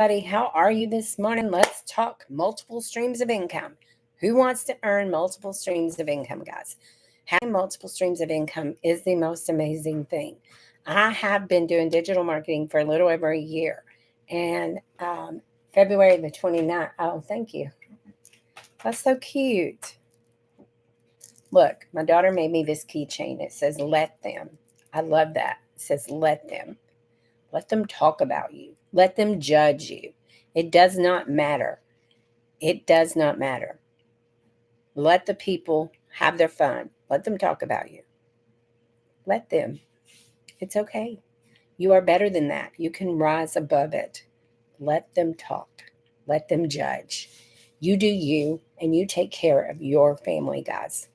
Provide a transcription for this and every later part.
everybody. How are you this morning? Let's talk multiple streams of income. Who wants to earn multiple streams of income, guys? Having multiple streams of income is the most amazing thing. I have been doing digital marketing for a little over a year, and February the 29th. Oh, thank you. That's so cute. Look, my daughter made me this keychain. It says, let them. I love that. It says, let them. Let them talk about you. Let them judge you. It does not matter. It does not matter. Let the people have their fun. Let them talk about you. Let them. It's okay. You are better than that. You can rise above it. Let them talk. Let them judge. You do you, and you take care of your family, guys.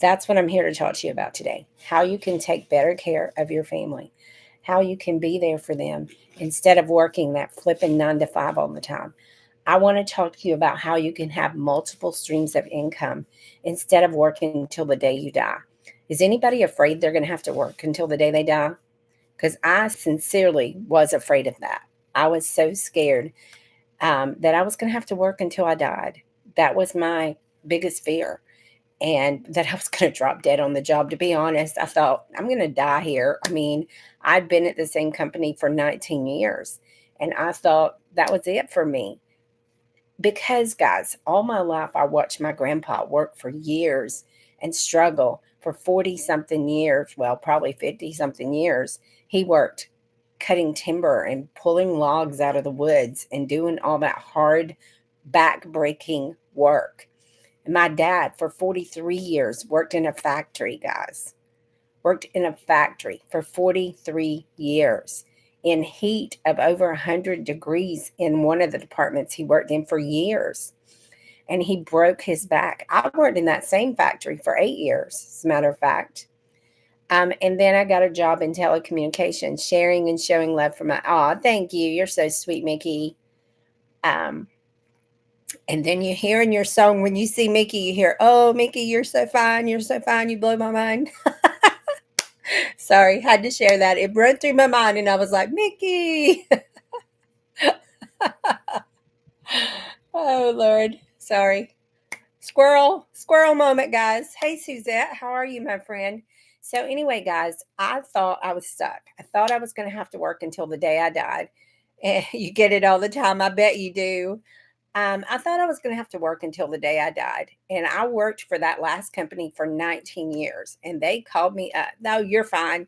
That's what I'm here to talk to you about today. How you can take better care of your family. How you can be there for them instead of working that flipping 9 to 5 all the time. I want to talk to you about how you can have multiple streams of income instead of working until the day you die. Is anybody afraid they're going to have to work until the day they die? Because I sincerely was afraid of that. I was so scared that I was going to have to work until I died. That was my biggest fear. And that I was going to drop dead on the job. To be honest, I thought, I'm going to die here. I mean, I'd been at the same company for 19 years, and I thought that was it for me. Because, guys, all my life I watched my grandpa work for years and struggle for 40 something years. Well, probably 50 something years. He worked cutting timber and pulling logs out of the woods and doing all that hard, back breaking work. And my dad, for 43 years, worked in a factory, guys. Worked in a factory for 43 years in heat of over 100 degrees in one of the departments he worked in for years. And he broke his back. I worked in that same factory for 8 years, as a matter of fact. And then I got a job in telecommunications, sharing and showing love for my, thank you. You're so sweet, Mickey. And then you hear in your song, when you see Mickey, you hear, oh, Mickey, you're so fine. You're so fine. You blow my mind. Sorry, had to share that. It run through my mind, and I was like, Mickey. Oh, Lord. Sorry. Squirrel moment, guys. Hey, Suzette. How are you, my friend? So anyway, guys, I thought I was stuck. I thought I was going to have to work until the day I died. And you get it all the time. I bet you do. I thought I was going to have to work until the day I died. And I worked for that last company for 19 years. And they called me up. No, you're fine.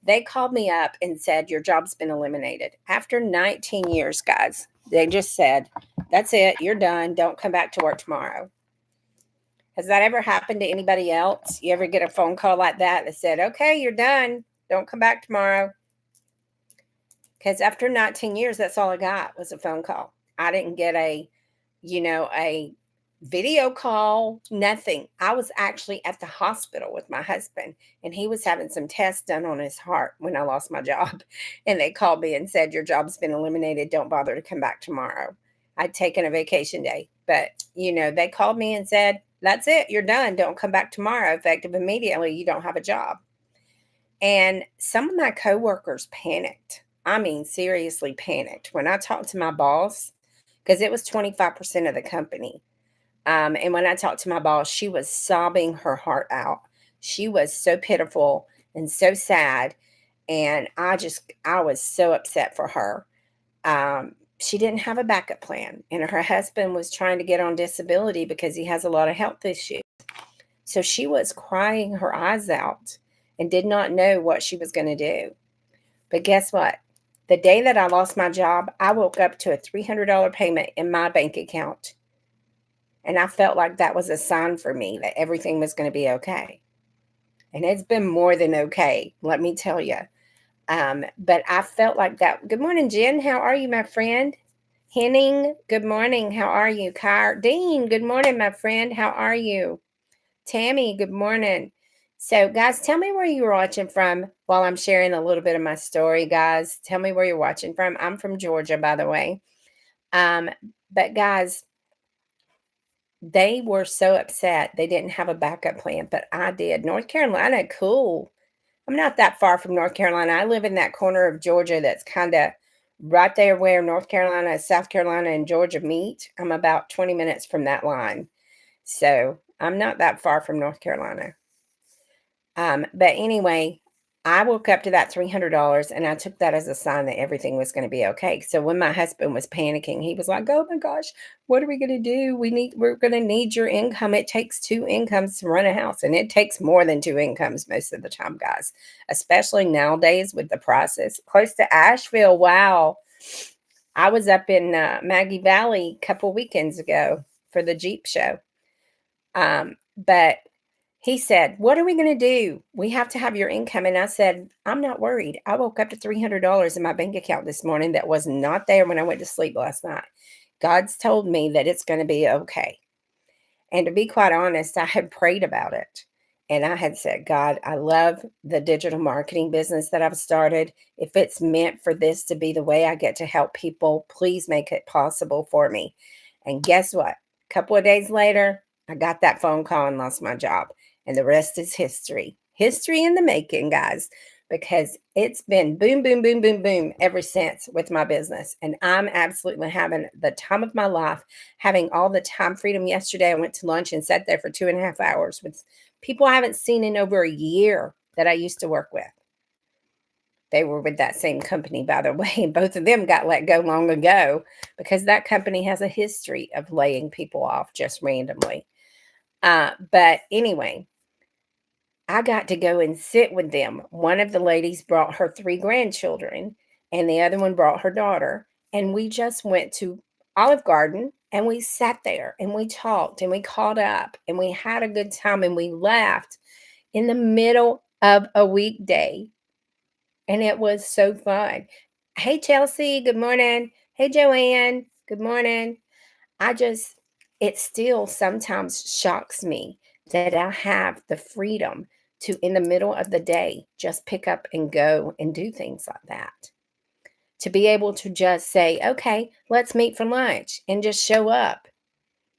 They called me up and said, your job's been eliminated. After 19 years, guys, they just said, that's it. You're done. Don't come back to work tomorrow. Has that ever happened to anybody else? You ever get a phone call like that said, okay, you're done. Don't come back tomorrow? Because after 19 years, that's all I got was a phone call. I didn't get a video call, nothing. I was actually at the hospital with my husband, and he was having some tests done on his heart when I lost my job. And they called me and said, your job's been eliminated. Don't bother to come back tomorrow. I'd taken a vacation day, but they called me and said, that's it. You're done. Don't come back tomorrow. Effective immediately. You don't have a job. And some of my coworkers panicked. I mean, seriously panicked. When I talked to my boss, because it was 25% of the company. And when I talked to my boss, she was sobbing her heart out. She was so pitiful and so sad. And I was so upset for her. She didn't have a backup plan. And her husband was trying to get on disability because he has a lot of health issues. So she was crying her eyes out and did not know what she was going to do. But guess what? The day that I lost my job, I woke up to a $300 payment in my bank account. And I felt like that was a sign for me that everything was going to be okay. And it's been more than okay, let me tell you. But I felt like that. Good morning, Jen. How are you, my friend? Henning, good morning. How are you? Dean, good morning, my friend. How are you? Tammy, good morning. So, guys, tell me where you're watching from while I'm sharing a little bit of my story, guys. Tell me where you're watching from. I'm from Georgia, by the way. But, guys, they were so upset they didn't have a backup plan, but I did. North Carolina, cool. I'm not that far from North Carolina. I live in that corner of Georgia that's kind of right there where North Carolina, South Carolina, and Georgia meet. I'm about 20 minutes from that line. So I'm not that far from North Carolina. But anyway, I woke up to that $300 and I took that as a sign that everything was going to be okay. So when my husband was panicking, he was like, "Oh my gosh, what are we going to do? We're going to need your income. It takes two incomes to run a house, and it takes more than two incomes most of the time, guys, especially nowadays with the prices close to Asheville. Wow. I was up in Maggie Valley a couple weekends ago for the Jeep show. But he said, "What are we going to do? We have to have your income." And I said, "I'm not worried. I woke up to $300 in my bank account this morning that was not there when I went to sleep last night. God's told me that it's going to be okay." And to be quite honest, I had prayed about it. And I had said, "God, I love the digital marketing business that I've started. If it's meant for this to be the way I get to help people, please make it possible for me." And guess what? A couple of days later, I got that phone call and lost my job. And the rest is history. History in the making, guys, because it's been boom, boom, boom, boom, boom ever since with my business. And I'm absolutely having the time of my life, having all the time freedom. Yesterday, I went to lunch and sat there for 2.5 hours with people I haven't seen in over a year that I used to work with. They were with that same company, by the way, and both of them got let go long ago because that company has a history of laying people off just randomly. But anyway, I got to go and sit with them. One of the ladies brought her three grandchildren, and the other one brought her daughter. And we just went to Olive Garden and we sat there and we talked and we caught up and we had a good time and we laughed in the middle of a weekday. And it was so fun. Hey, Chelsea, good morning. Hey, Joanne, good morning. I just, it still sometimes shocks me that I have the freedom to, in the middle of the day, just pick up and go and do things like that. To be able to just say, "Okay, let's meet for lunch," and just show up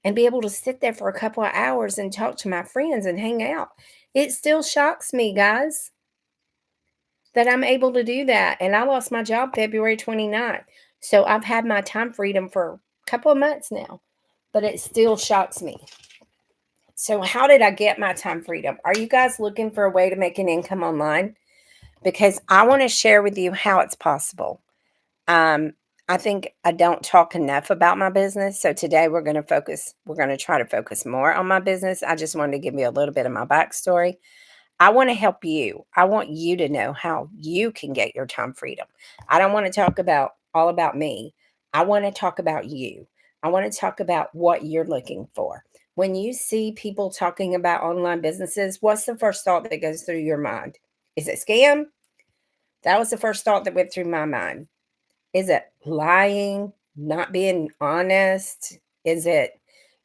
and be able to sit there for a couple of hours and talk to my friends and hang out. It still shocks me, guys, that I'm able to do that. And I lost my job February 29th. So I've had my time freedom for a couple of months now, but it still shocks me. So, how did I get my time freedom? Are you guys looking for a way to make an income online? Because I want to share with you how it's possible. Um, I think I don't talk enough about my business. So today we're going to try to focus more on my business. I just wanted to give you a little bit of my backstory. I want to help you. I want you to know how you can get your time freedom. I don't want to talk about all about me. I want to talk about you. I want to talk about what you're looking for. When you see people talking about online businesses, what's the first thought that goes through your mind? Is it scam? That was the first thought that went through my mind. Is it lying, not being honest? Is it,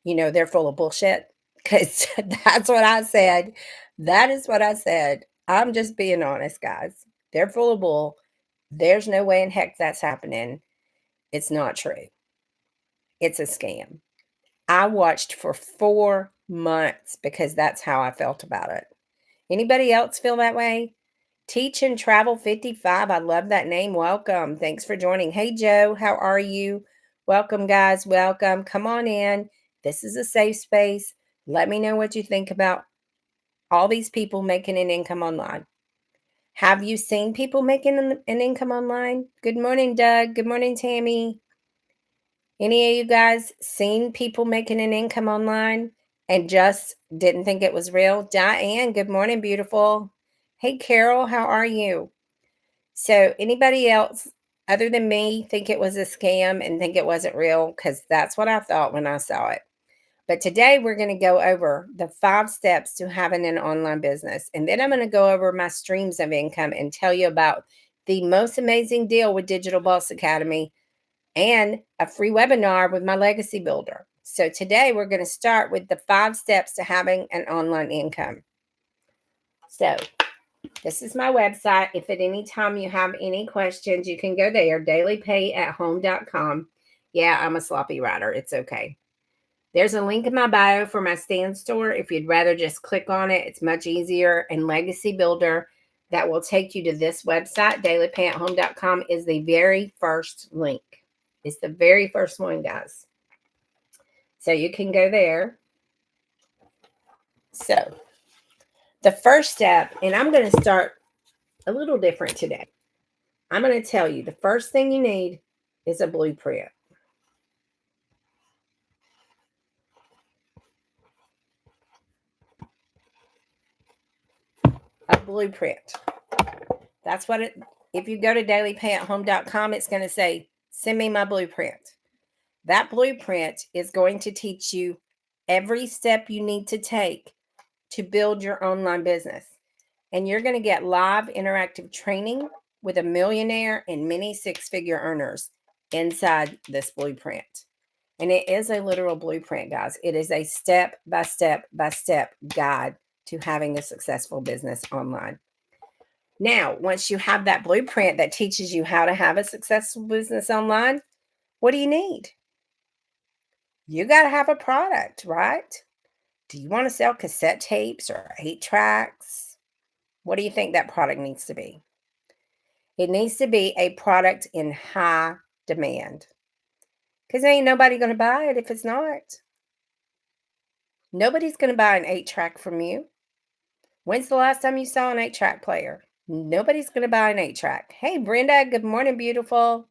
they're full of bullshit? Because that's what I said. That is what I said. I'm just being honest, guys. They're full of bull. There's no way in heck that's happening. It's not true. It's a scam. I watched for 4 months because that's how I felt about it. Anybody else feel that way? Teach and Travel 55. I love that name. Welcome. Thanks for joining. Hey, Joe, how are you? Welcome, guys. Welcome. Come on in. This is a safe space. Let me know what you think about all these people making an income online. Have you seen people making an income online? Good morning, Doug. Good morning, Tammy. Any of you guys seen people making an income online and just didn't think it was real? Diane, good morning, beautiful. Hey, Carol, how are you? So anybody else other than me think it was a scam and think it wasn't real? Because that's what I thought when I saw it. But today we're going to go over the 5 steps to having an online business. And then I'm going to go over my streams of income and tell you about the most amazing deal with Digital Boss Academy and a free webinar with my legacy builder. So today we're going to start with the 5 steps to having an online income. So this is my website. If at any time you have any questions, you can go there, dailypayathome.com. Yeah, I'm a sloppy writer. It's okay. There's a link in my bio for my stand store. If you'd rather just click on it, it's much easier. And Legacy Builder, that will take you to this website. dailypayathome.com is the very first link. It's the very first one, guys. So you can go there. So the first step, and I'm going to start a little different today. I'm going to tell you the first thing you need is a blueprint. A blueprint. That's what it, if you go to dailypayathome.com, it's going to say, send me my blueprint. That blueprint is going to teach you every step you need to take to build your online business. And you're going to get live interactive training with a millionaire and many six-figure earners inside this blueprint. And it is a literal blueprint, guys. It is a step-by-step guide to having a successful business online. Now, once you have that blueprint that teaches you how to have a successful business online, what do you need? You got to have a product, right? Do you want to sell cassette tapes or 8-tracks? What do you think that product needs to be? It needs to be a product in high demand. Because ain't nobody going to buy it if it's not. Nobody's going to buy an 8-track from you. When's the last time you saw an 8-track player? Nobody's going to buy an 8-track. Hey, Brenda, good morning, beautiful.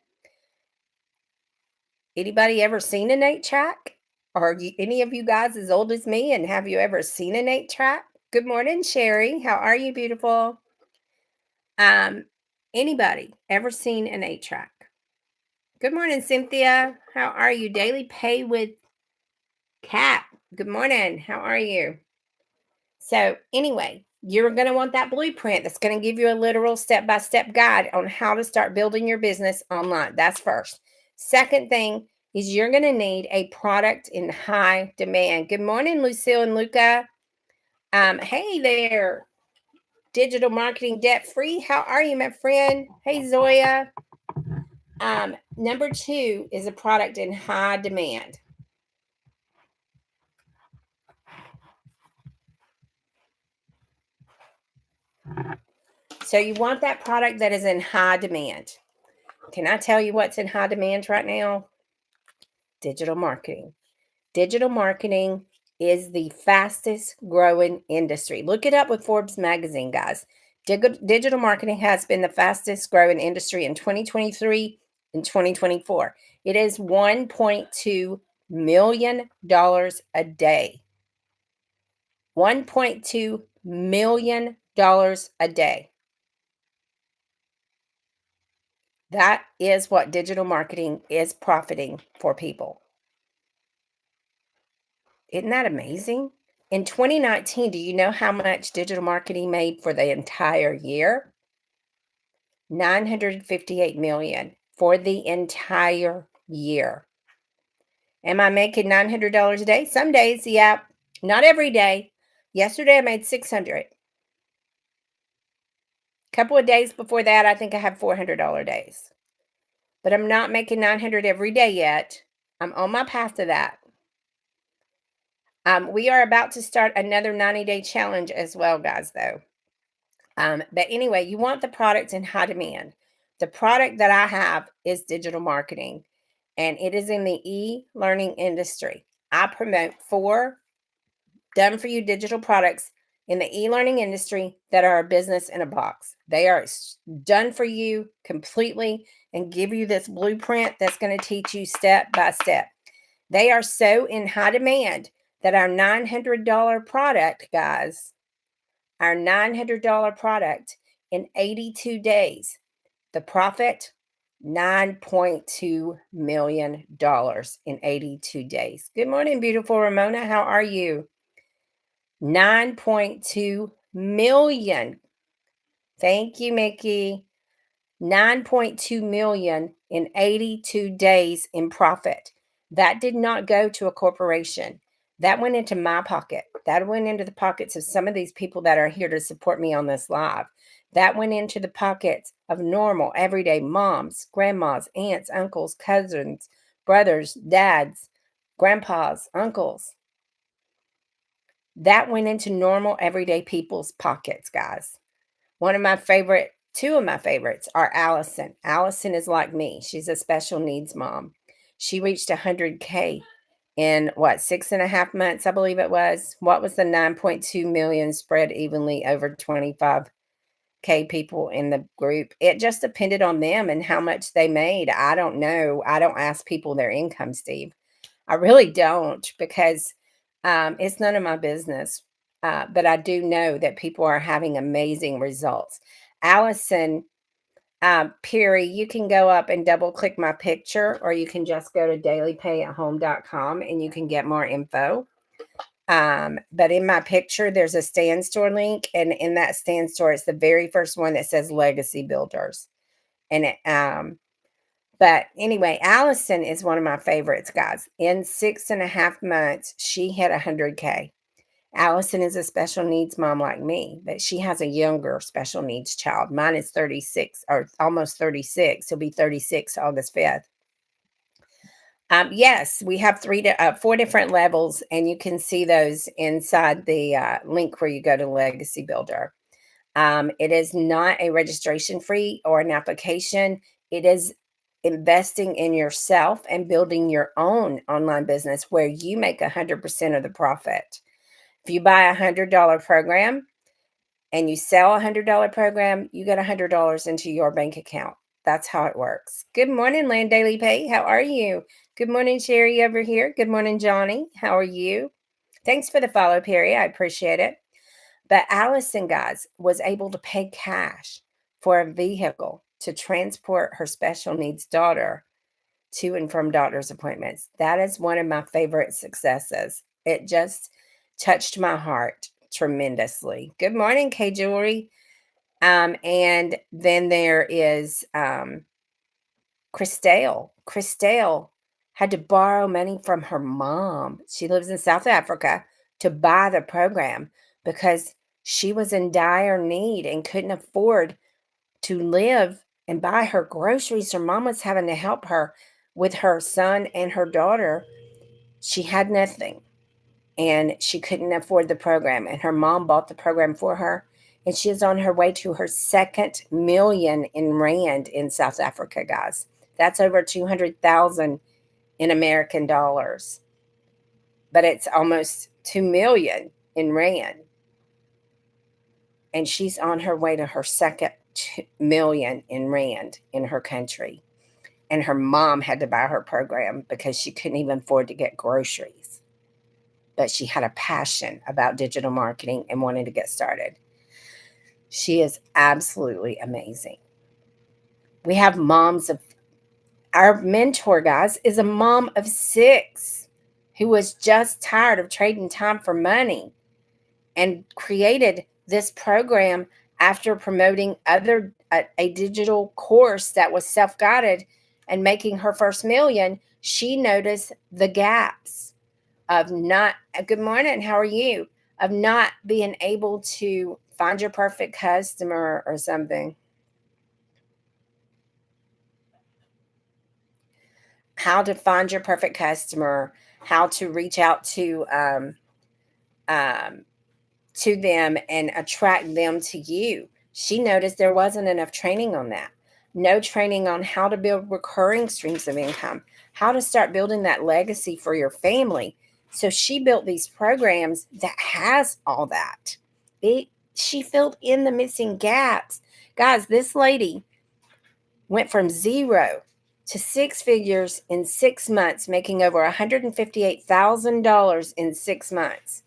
Anybody ever seen an 8-track? Are you, any of you guys as old as me, and have you ever seen an 8-track? Good morning, Sherry. How are you, beautiful? Anybody ever seen an 8-track? Good morning, Cynthia. How are you? Daily Pay with Kat. Good morning. How are you? So anyway, you're going to want that blueprint that's going to give you a literal step-by-step guide on how to start building your business online. That's first. Second thing is you're going to need a product in high demand. Good morning, Lucille and Luca. Hey there, digital marketing debt free. How are you, my friend? Hey, Zoya. Number 2 is a product in high demand. So you want that product that is in high demand. Can I tell you what's in high demand right now? Digital marketing. Digital marketing is the fastest growing industry. Look it up with Forbes magazine, guys. Digital marketing has been the fastest growing industry in 2023 and 2024. It is $1.2 million a day. $1.2 million a day. That is what digital marketing is profiting for people. Isn't that amazing? In 2019, do you know how much digital marketing made for the entire year? $958 million for the entire year. Am I making $900 a day? Some days, yeah. Not every day. Yesterday I made $600. A couple of days before that, I think I had $400 days. But I'm not making $900 every day yet. I'm on my path to that. We are about to start another 90-day challenge as well, guys, though. But anyway, you want the product in high demand. The product that I have is digital marketing, and it is in the e-learning industry. I promote 4 done-for-you digital products in the e-learning industry that are a business in a box. They are done for you completely and give you this blueprint that's going to teach you step by step. They are so in high demand that our $900 product, guys, our $900 product in 82 days, the profit, $9.2 million in 82 days. Good morning, beautiful Ramona. How are you? 9.2 million. Thank you, Mickey. 9.2 million in 82 days in profit. That did not go to a corporation. That went into my pocket. That went into the pockets of some of these people that are here to support me on this live. That went into the pockets of normal, everyday moms, grandmas, aunts, uncles, cousins, brothers, dads, grandpas, uncles. That went into normal, everyday people's pockets, guys. Two of my favorites are Allison. Allison is like me. She's a special needs mom. She reached 100K in what, 6.5 months, I believe it was. What was the 9.2 million spread evenly over 25K people in the group? It just depended on them and how much they made. I don't know. I don't ask people their income, Steve. I really don't, because it's none of my business. But I do know that people are having amazing results. Allison, Perry, you can go up and double click my picture, or you can just go to dailypayathome.com and you can get more info. But in my picture, there's a stand store link, and in that stand store, it's the very first one that says Legacy Builders. And but anyway, Allison is one of my favorites, guys. In 6.5 months, she hit 100K. Allison is a special needs mom like me, but she has a younger special needs child. Mine is 36 or almost 36. He'll be 36 August 5th. Yes, we have 4 different levels, and you can see those inside the link where you go to Legacy Builder. It is not a registration fee or an application. It is investing in yourself and building your own online business where you make 100% of the profit. If you buy $100 program and you sell $100 program, you get $100 into your bank account. That's how it works. Good morning, Land Daily Pay. How are you? Good morning, Sherry over here. Good morning, Johnny. How are you? Thanks for the follow, Perry. I appreciate it. But Allison, guys, was able to pay cash for a vehicle to transport her special needs daughter to and from doctor's appointments. That is one of my favorite successes. It just touched my heart tremendously. Good morning, K Jewelry. And then there is Christelle. Christelle had to borrow money from her mom. She lives in South Africa, to buy the program because she was in dire need and couldn't afford to live and buy her groceries. Her mom was having to help her with her son and her daughter. She had nothing and she couldn't afford the program. And her mom bought the program for her. And she is on her way to her second million in Rand in South Africa, guys. That's over 200,000 in American dollars. But it's almost 2 million in Rand. And she's on her way to her second million in Rand in her country. And her mom had to buy her program because she couldn't even afford to get groceries. But she had a passion about digital marketing and wanted to get started. She is absolutely amazing. We have moms of, our mentor, guys, is a mom of 6 who was just tired of trading time for money and created this program after promoting a digital course that was self-guided and making her first million. She noticed the gaps of not, good morning, how are you? Of not being able to find your perfect customer or something. How to find your perfect customer, how to reach out to them and attract them to you. She noticed there wasn't enough training on that. No training on how to build recurring streams of income, how to start building that legacy for your family. So she built these programs that has all that. She filled in the missing gaps. Guys, this lady went from 0 to 6 figures in 6 months, making over $158,000 in 6 months.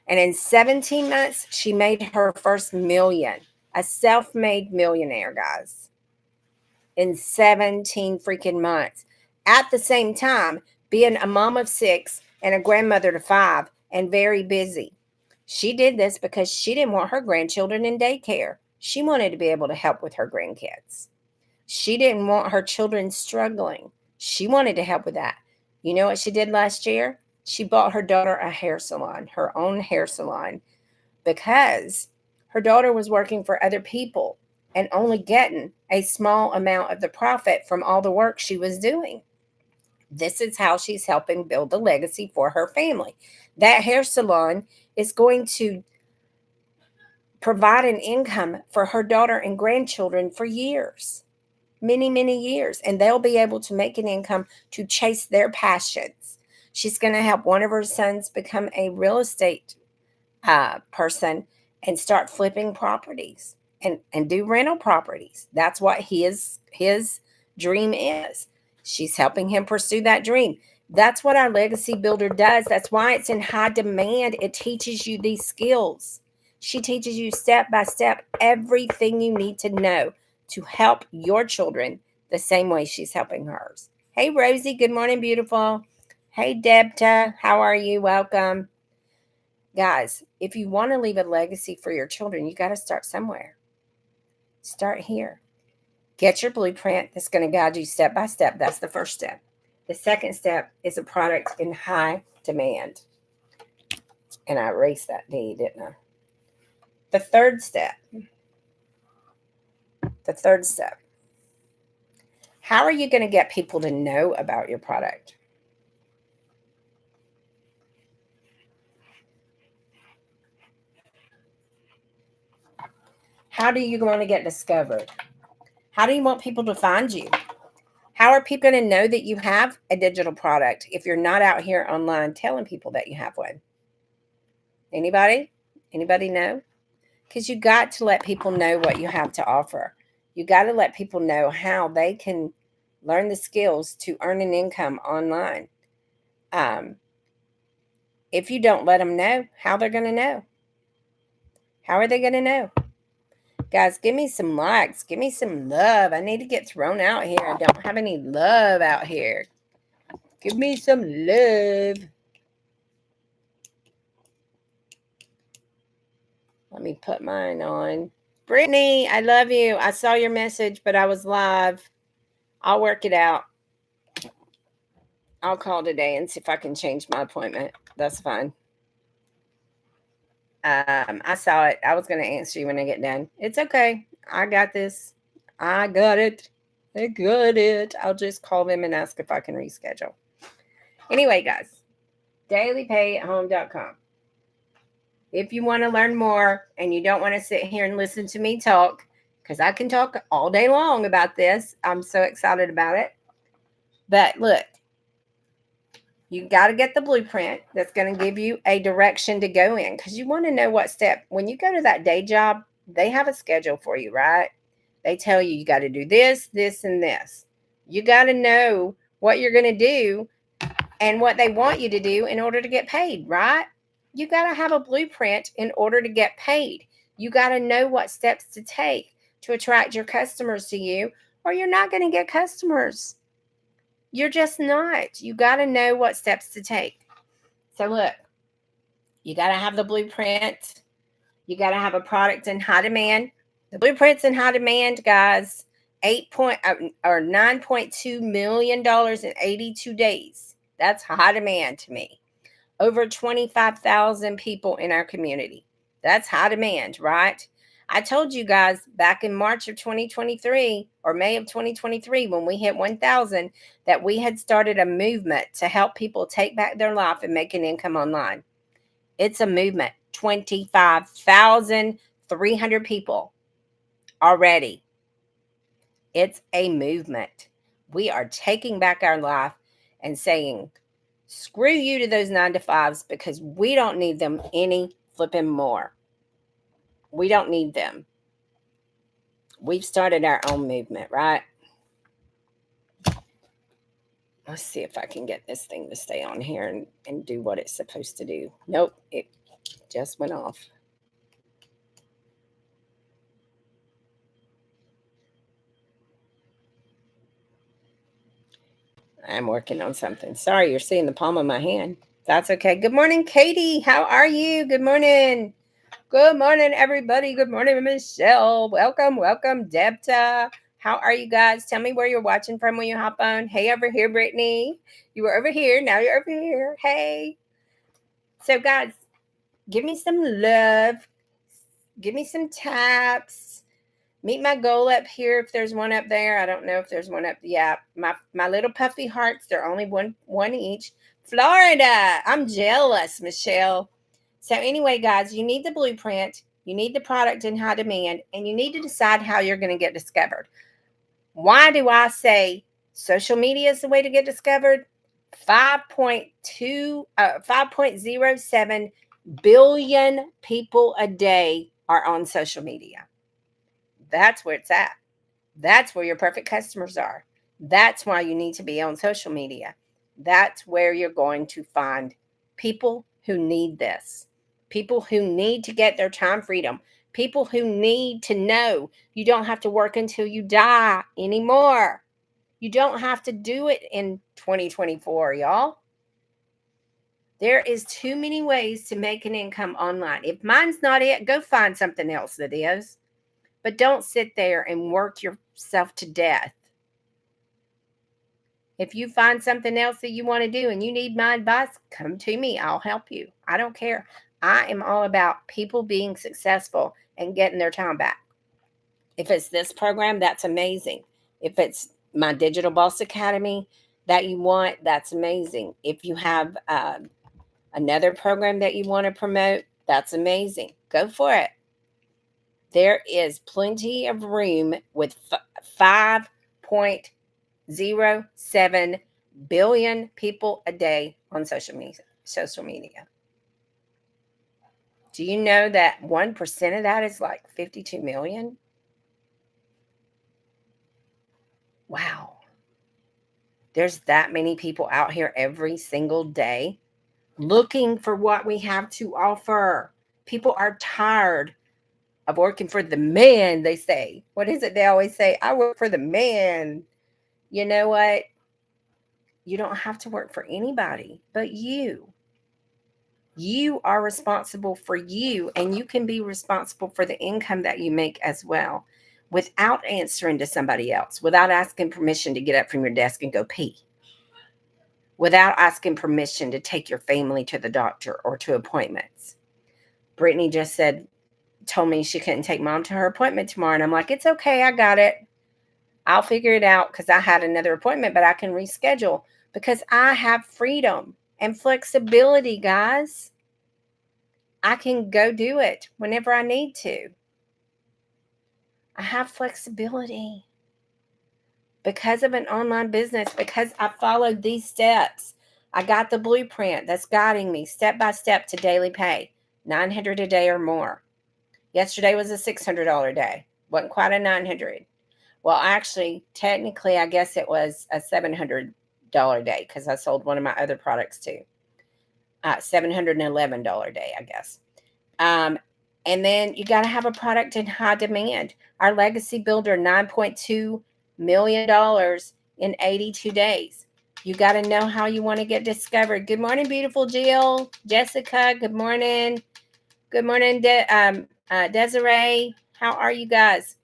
And in 17 months, she made her first million. A self-made millionaire, guys. In 17 freaking months. At the same time, being a mom of 6 and a grandmother to 5 and very busy. She did this because she didn't want her grandchildren in daycare. She wanted to be able to help with her grandkids. She didn't want her children struggling. She wanted to help with that. You know what she did last year? She bought her daughter a hair salon, her own hair salon, because her daughter was working for other people and only getting a small amount of the profit from all the work she was doing. This is how she's helping build the legacy for her family. That hair salon is going to provide an income for her daughter and grandchildren for years, many, many years. And they'll be able to make an income to chase their passions. She's going to help one of her sons become a real estate person and start flipping properties and do rental properties. That's what his dream is. She's helping him pursue that dream. That's what our legacy builder does. That's why it's in high demand. It teaches you these skills. She teaches you step by step everything you need to know to help your children the same way she's helping hers. Hey, Rosie. Good morning, beautiful. Hey, Debta. How are you? Welcome. Guys, if you want to leave a legacy for your children, you got to start somewhere. Start here. Get your blueprint that's going to guide you step by step. That's the first step. The second step is a product in high demand. And I erased that D, didn't I? The third step. How are you going to get people to know about your product? How do you want to get discovered? How do you want people to find you? How are people going to know that you have a digital product if you're not out here online telling people that you have one? Anybody? Anybody know? Because you got to let people know what you have to offer. You got to let people know how they can learn the skills to earn an income online. If you don't let them know, how they're going to know? How are they going to know? Guys, give me some likes. Give me some love. I need to get thrown out here. I don't have any love out here. Give me some love. Let me put mine on. Brittany, I love you. I saw your message, but I was live. I'll work it out. I'll call today and see if I can change my appointment. That's fine. I saw it. I was going to answer you when I get done. It's okay. I got this. I got it. I got it. I'll just call them and ask if I can reschedule. Anyway, guys, dailypayhome.com. If you want to learn more and you don't want to sit here and listen to me talk, because I can talk all day long about this. I'm so excited about it. But look, you got to get the blueprint that's going to give you a direction to go in, because you want to know what step. When you go to that day job, they have a schedule for you, right? They tell you got to do this, this, and this. You got to know what you're going to do and what they want you to do in order to get paid, right? You got to have a blueprint in order to get paid. You got to know what steps to take to attract your customers to you, or you're not going to get customers. You're just not. You got to know what steps to take. So look, you got to have the blueprint. You got to have a product in high demand. The blueprint's in high demand, guys. $9.2 million in 82 days. That's high demand to me. Over 25,000 people in our community. That's high demand, right? I told you guys back in March of 2023 or May of 2023, when we hit 1,000, that we had started a movement to help people take back their life and make an income online. It's a movement. 25,300 people already. It's a movement. We are taking back our life and saying, screw you to those 9-to-5s, because we don't need them any flipping more. We don't need them. We've started our own movement, right? Let's see if I can get this thing to stay on here and do what it's supposed to do. Nope, it just went off. I'm working on something. Sorry, you're seeing the palm of my hand. That's okay. Good morning, Katie. How are you? Good morning. Good morning, everybody. Good morning, Michelle. Welcome, Debta. How are you guys? Tell me where you're watching from when you hop on. Hey, over here, Brittany. You were over here. Now you're over here. Hey. So, guys, give me some love. Give me some taps. Meet my goal up here if there's one up there. I don't know if there's one up. Yeah, my little puffy hearts, they're only one each. Florida. I'm jealous, Michelle. So anyway, guys, you need the blueprint. You need the product in high demand, and you need to decide how you're going to get discovered. Why do I say social media is the way to get discovered? 5.07 billion people a day are on social media. That's where it's at. That's where your perfect customers are. That's why you need to be on social media. That's where you're going to find people who need this, people who need to get their time freedom, people who need to know you don't have to work until you die anymore. You don't have to do it in 2024, y'all. There is too many ways to make an income online. If mine's not it, go find something else that is. But don't sit there and work yourself to death. If you find something else that you want to do and you need my advice, come to me. I'll help you. I don't care. I am all about people being successful and getting their time back. If it's this program, that's amazing. If it's my Digital Boss Academy that you want, that's amazing. If you have another program that you want to promote, that's amazing. Go for it. There is plenty of room with 5.07 billion people a day on social media. Do you know that 1% of that is like 52 million? Wow. There's that many people out here every single day looking for what we have to offer. People are tired of working for the man, they say. What is it they always say? I work for the man. You know what? You don't have to work for anybody but you. You are responsible for you, and you can be responsible for the income that you make as well without answering to somebody else, without asking permission to get up from your desk and go pee, without asking permission to take your family to the doctor or to appointments. Brittany just told me she couldn't take mom to her appointment tomorrow. And I'm like, it's okay. I got it. I'll figure it out because I had another appointment, but I can reschedule because I have freedom and flexibility, guys. I can go do it whenever I need to. I have flexibility because of an online business, because I followed these steps. I got the blueprint that's guiding me step by step to daily pay, $900 a day or more. Yesterday was a $600 day. Wasn't quite a $900. Well, actually, technically, I guess it was a $700 day because I sold one of my other products too. $711 day, I guess. And then you got to have a product in high demand. Our legacy builder, $9.2 million in 82 days. You got to know how you want to get discovered. Good morning, beautiful Jill. Jessica, good morning. Good morning, Desiree. How are you guys?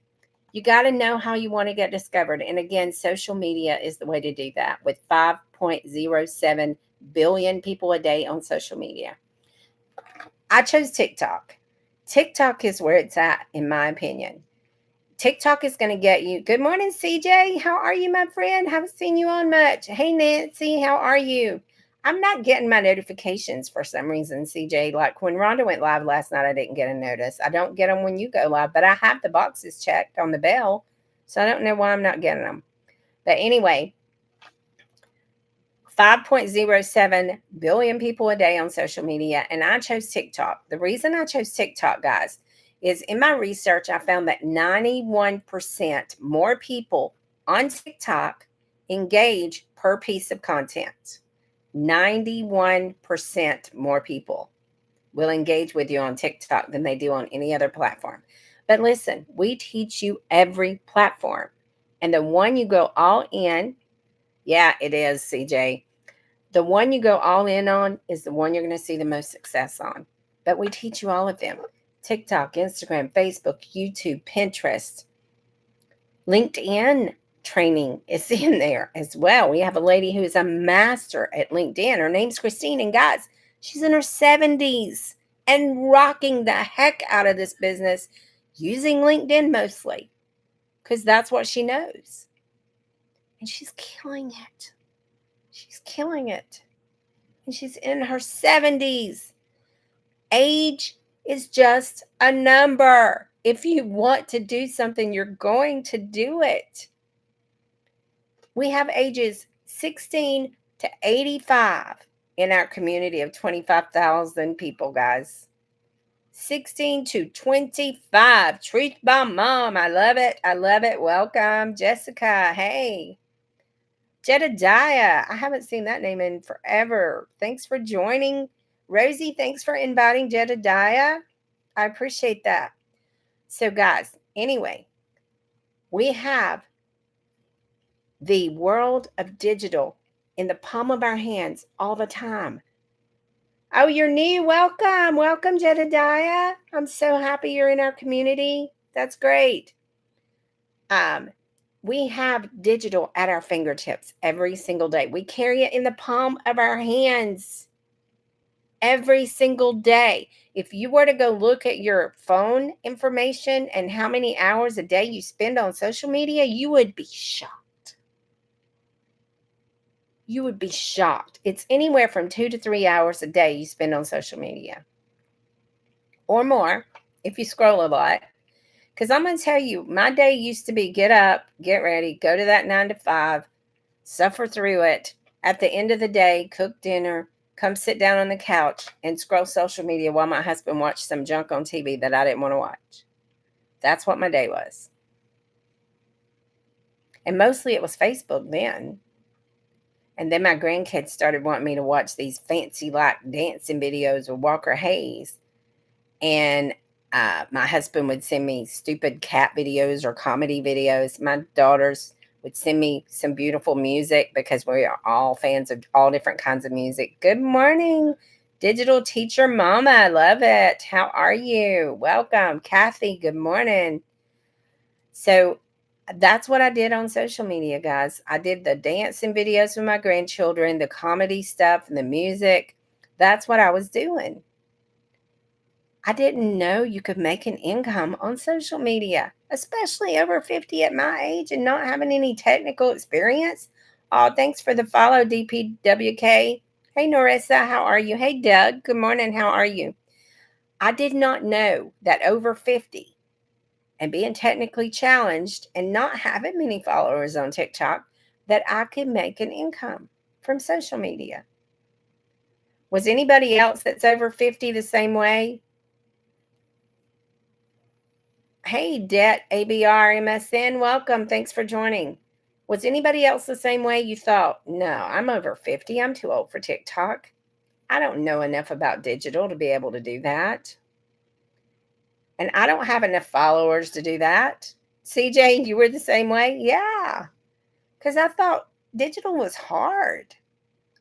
You got to know how you want to get discovered. And again, social media is the way to do that with 5.07 billion people a day on social media. I chose TikTok. TikTok is where it's at, in my opinion. TikTok is going to get you. Good morning, CJ. How are you, my friend? Haven't seen you on much. Hey, Nancy. How are you? I'm not getting my notifications for some reason, CJ. Like when Rhonda went live last night, I didn't get a notice. I don't get them when you go live, but I have the boxes checked on the bell. So I don't know why I'm not getting them. But anyway, 5.07 billion people a day on social media, and I chose TikTok. The reason I chose TikTok, guys, is in my research, I found that 91% more people on TikTok engage per piece of content. 91% more people will engage with you on TikTok than they do on any other platform. But listen, we teach you every platform. And the one you go all in, yeah, it is, CJ. The one you go all in on is the one you're going to see the most success on. But we teach you all of them. TikTok, Instagram, Facebook, YouTube, Pinterest, LinkedIn training is in there as well. We have a lady who is a master at LinkedIn. Her name's Christine. And guys, she's in her 70s and rocking the heck out of this business using LinkedIn mostly because that's what she knows. And she's killing it. She's killing it. And she's in her 70s. Age is just a number. If you want to do something, you're going to do it. We have ages 16 to 85 in our community of 25,000 people, guys. 16 to 25. Truth Bomb Mom. I love it. I love it. Welcome, Jessica. Hey. Jedediah. I haven't seen that name in forever. Thanks for joining. Rosie, thanks for inviting Jedediah. I appreciate that. So, guys, anyway, we have the world of digital in the palm of our hands all the time. Oh, you're new. Welcome. Welcome, Jedediah. I'm so happy you're in our community. That's great. We have digital at our fingertips every single day. We carry it in the palm of our hands every single day. If you were to go look at your phone information and how many hours a day you spend on social media, you would be shocked. You would be shocked. It's anywhere from 2 to 3 hours a day you spend on social media or more if you scroll a lot. Because I'm going to tell you, my day used to be get up, get ready, go to that 9 to 5, suffer through it. At the end of the day, cook dinner, come sit down on the couch and scroll social media while my husband watched some junk on TV that I didn't want to watch. That's what my day was. And mostly it was Facebook then. And then my grandkids started wanting me to watch these fancy like dancing videos with Walker Hayes. And my husband would send me stupid cat videos or comedy videos. My daughters would send me some beautiful music because we are all fans of all different kinds of music. Good morning, Digital Teacher Mama. I love it. How are you? Welcome. Kathy, good morning. So that's what I did on social media, guys. I did the dancing videos with my grandchildren, the comedy stuff, and the music. That's what I was doing. I didn't know you could make an income on social media, especially over 50 at my age and not having any technical experience. Oh, thanks for the follow, DPWK. Hey, Norissa, how are you? Hey, Doug, good morning. How are you? I did not know that over 50 and being technically challenged and not having many followers on TikTok, that I could make an income from social media. Was anybody else that's over 50 the same way? Hey, Debt ABR MSN, welcome. Thanks for joining. Was anybody else the same way? You thought, no, I'm over 50. I'm too old for TikTok. I don't know enough about digital to be able to do that. And I don't have enough followers to do that. CJ, you were the same way? Yeah. Because I thought digital was hard.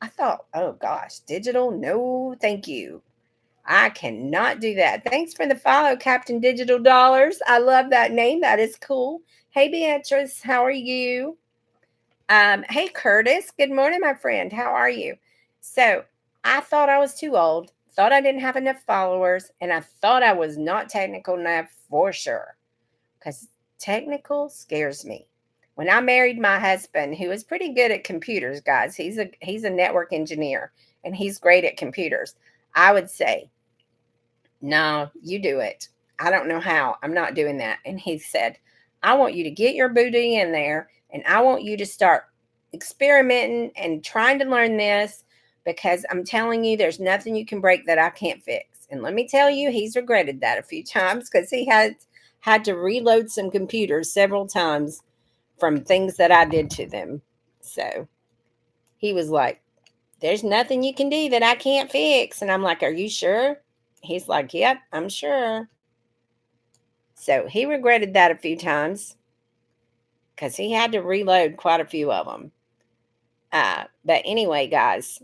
I thought, oh gosh, digital? No, thank you. I cannot do that. Thanks for the follow, Captain Digital Dollars. I love that name. That is cool. Hey, Beatrice, how are you? Hey, Curtis. Good morning, my friend. How are you? So I thought I was too old, thought I didn't have enough followers, and I thought I was not technical enough for sure. Because technical scares me. When I married my husband, who is pretty good at computers, guys, he's a network engineer, and he's great at computers. I would say, no, you do it. I don't know how. I'm not doing that. And he said, I want you to get your booty in there and I want you to start experimenting and trying to learn this because I'm telling you, there's nothing you can break that I can't fix. And let me tell you, he's regretted that a few times because he had to reload some computers several times from things that I did to them. So he was like, there's nothing you can do that I can't fix. And I'm like, are you sure? He's like, yep, I'm sure. So he regretted that a few times because he had to reload quite a few of them. But anyway, guys,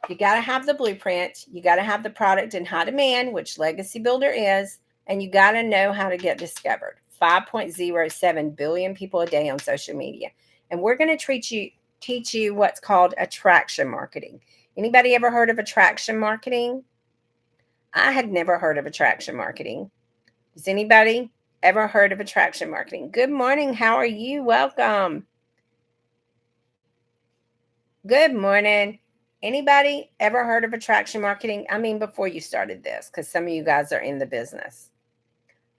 you got to have the blueprint. You got to have the product in high demand, which Legacy Builder is, and you got to know how to get discovered. 5.07 billion people a day on social media. And we're going to teach you what's called attraction marketing. Anybody ever heard of attraction marketing? I had never heard of attraction marketing. Has anybody ever heard of attraction marketing? Good morning. How are you? Welcome. Good morning. Anybody ever heard of attraction marketing? I mean, before you started this, because some of you guys are in the business.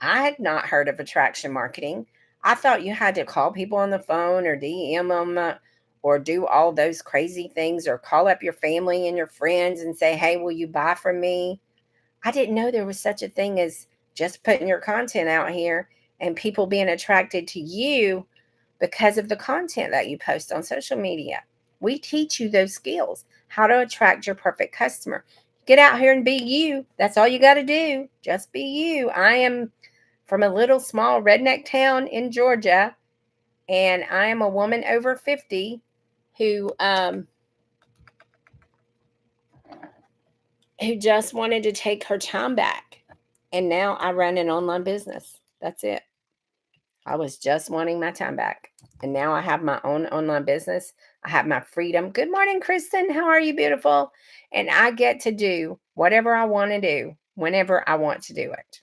I had not heard of attraction marketing. I thought you had to call people on the phone or DM them or do all those crazy things or call up your family and your friends and say, hey, will you buy from me? I didn't know there was such a thing as just putting your content out here and people being attracted to you because of the content that you post on social media. We teach you those skills, how to attract your perfect customer. Get out here and be you. That's all you got to do. Just be you. I am from a little small redneck town in Georgia, and I am a woman over 50 who just wanted to take her time back. And now I run an online business. That's it. I was just wanting my time back. And now I have my own online business. I have my freedom. Good morning, Kristen. How are you, beautiful? And I get to do whatever I want to do whenever I want to do it,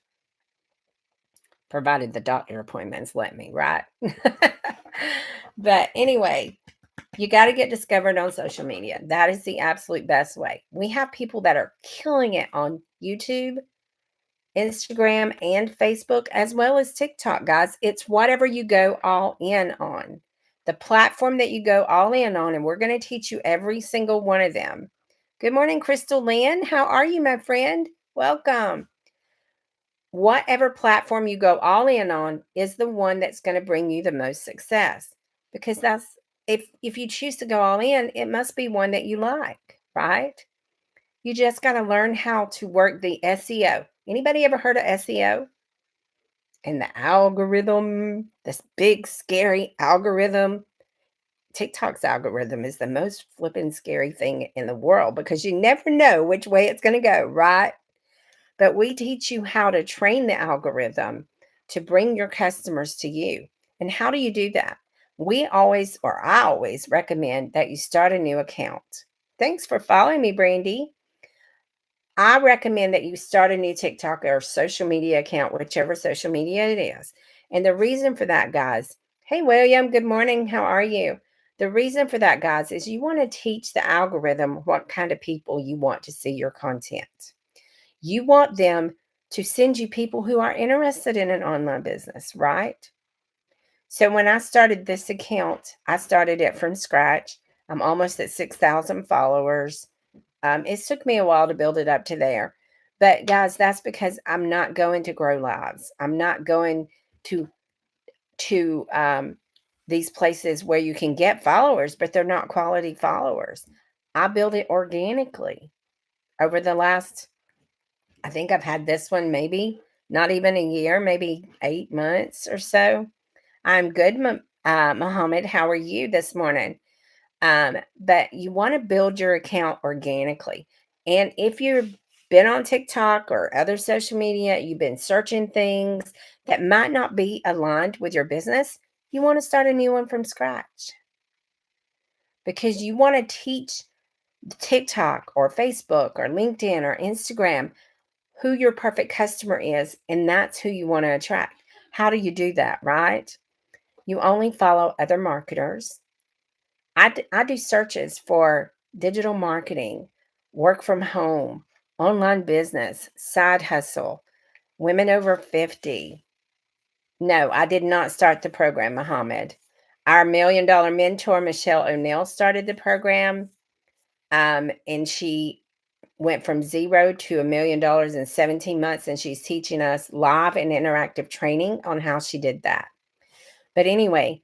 provided the doctor appointments let me, right? But anyway, you got to get discovered on social media. That is the absolute best way. We have people that are killing it on YouTube, Instagram, and Facebook, as well as TikTok, guys. It's whatever you go all in on. The platform that you go all in on, and we're going to teach you every single one of them. Good morning, Crystal Lynn. How are you, my friend? Welcome. Whatever platform you go all in on is the one that's going to bring you the most success, because that's if you choose to go all in, it must be one that you like, right? You just got to learn how to work the SEO. Anybody ever heard of SEO? And the algorithm, this big scary algorithm. TikTok's algorithm is the most flippin' scary thing in the world because you never know which way it's going to go, right? But we teach you how to train the algorithm to bring your customers to you. And how do you do that? I always recommend that you start a new account. Thanks for following me, Brandy. I recommend that you start a new TikTok or social media account, whichever social media it is. And the reason for that, guys, hey, William, good morning. How are you? The reason for that, guys, is you want to teach the algorithm what kind of people you want to see your content. You want them to send you people who are interested in an online business, right? So when I started this account, I started it from scratch. I'm almost at 6,000 followers. It took me a while to build it up to there. But guys, that's because I'm not going to grow lives. I'm not going to to these places where you can get followers, but they're not quality followers. I build it organically over the last, I think I've had this one maybe not even a year, maybe 8 months or so. I'm good, Mohammed. How are you this morning? But you want to build your account organically. And if you've been on TikTok or other social media, you've been searching things that might not be aligned with your business, you want to start a new one from scratch because you want to teach TikTok or Facebook or LinkedIn or Instagram who your perfect customer is. And that's who you want to attract. How do you do that, right? You only follow other marketers. I do searches for digital marketing, work from home, online business, side hustle, women over 50. No, I did not start the program, Mohammed. Our $1 million mentor, Michelle O'Neill, started the program. And she went from zero to $1 million in 17 months. And she's teaching us live and interactive training on how she did that. But anyway,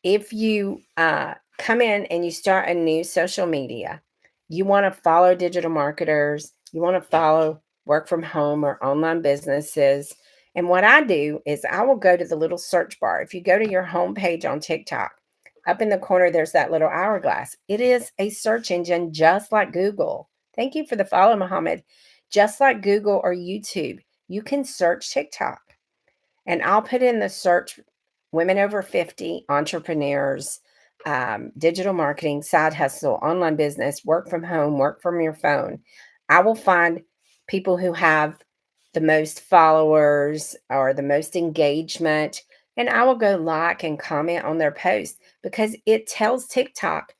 if you come in and you start a new social media, you want to follow digital marketers, you want to follow work from home or online businesses. And what I do is I will go to the little search bar. If you go to your homepage on TikTok, up in the corner, there's that little hourglass. It is a search engine just like Google. Thank you for the follow, Mohammed. Just like Google or YouTube, you can search TikTok. And I'll put in the search women over 50, entrepreneurs, digital marketing, side hustle, online business, work from home, work from your phone. I will find people who have the most followers or the most engagement, and I will go like and comment on their post because it tells TikTok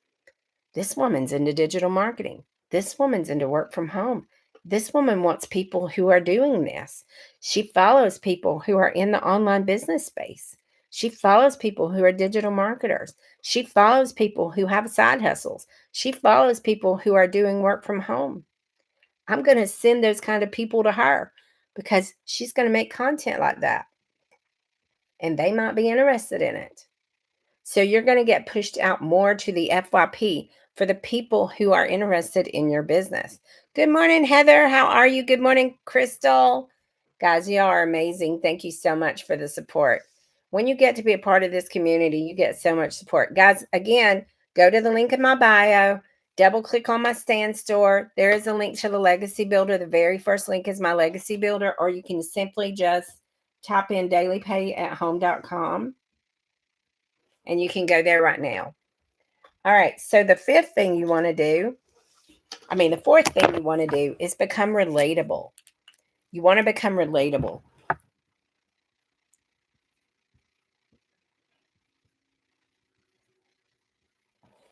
This woman's into digital marketing. This woman's into work from home. This woman wants people who are doing this. She follows people who are in the online business space. She follows people who are digital marketers. She follows people who have side hustles. She follows people who are doing work from home. I'm going to send those kind of people to her because she's going to make content like that and they might be interested in it. So you're going to get pushed out more to the FYP for the people who are interested in your business. Good morning, Heather. How are you? Good morning, Crystal. Guys, you are amazing. Thank you so much for the support. When you get to be a part of this community, you get so much support. Guys, again, go to the link in my bio, double click on my stand store. There is a link to the Legacy Builder. The very first link is my Legacy Builder, or you can simply just type in dailypayathome.com. And you can go there right now. All right. So the fourth thing you want to do is become relatable. You want to become relatable.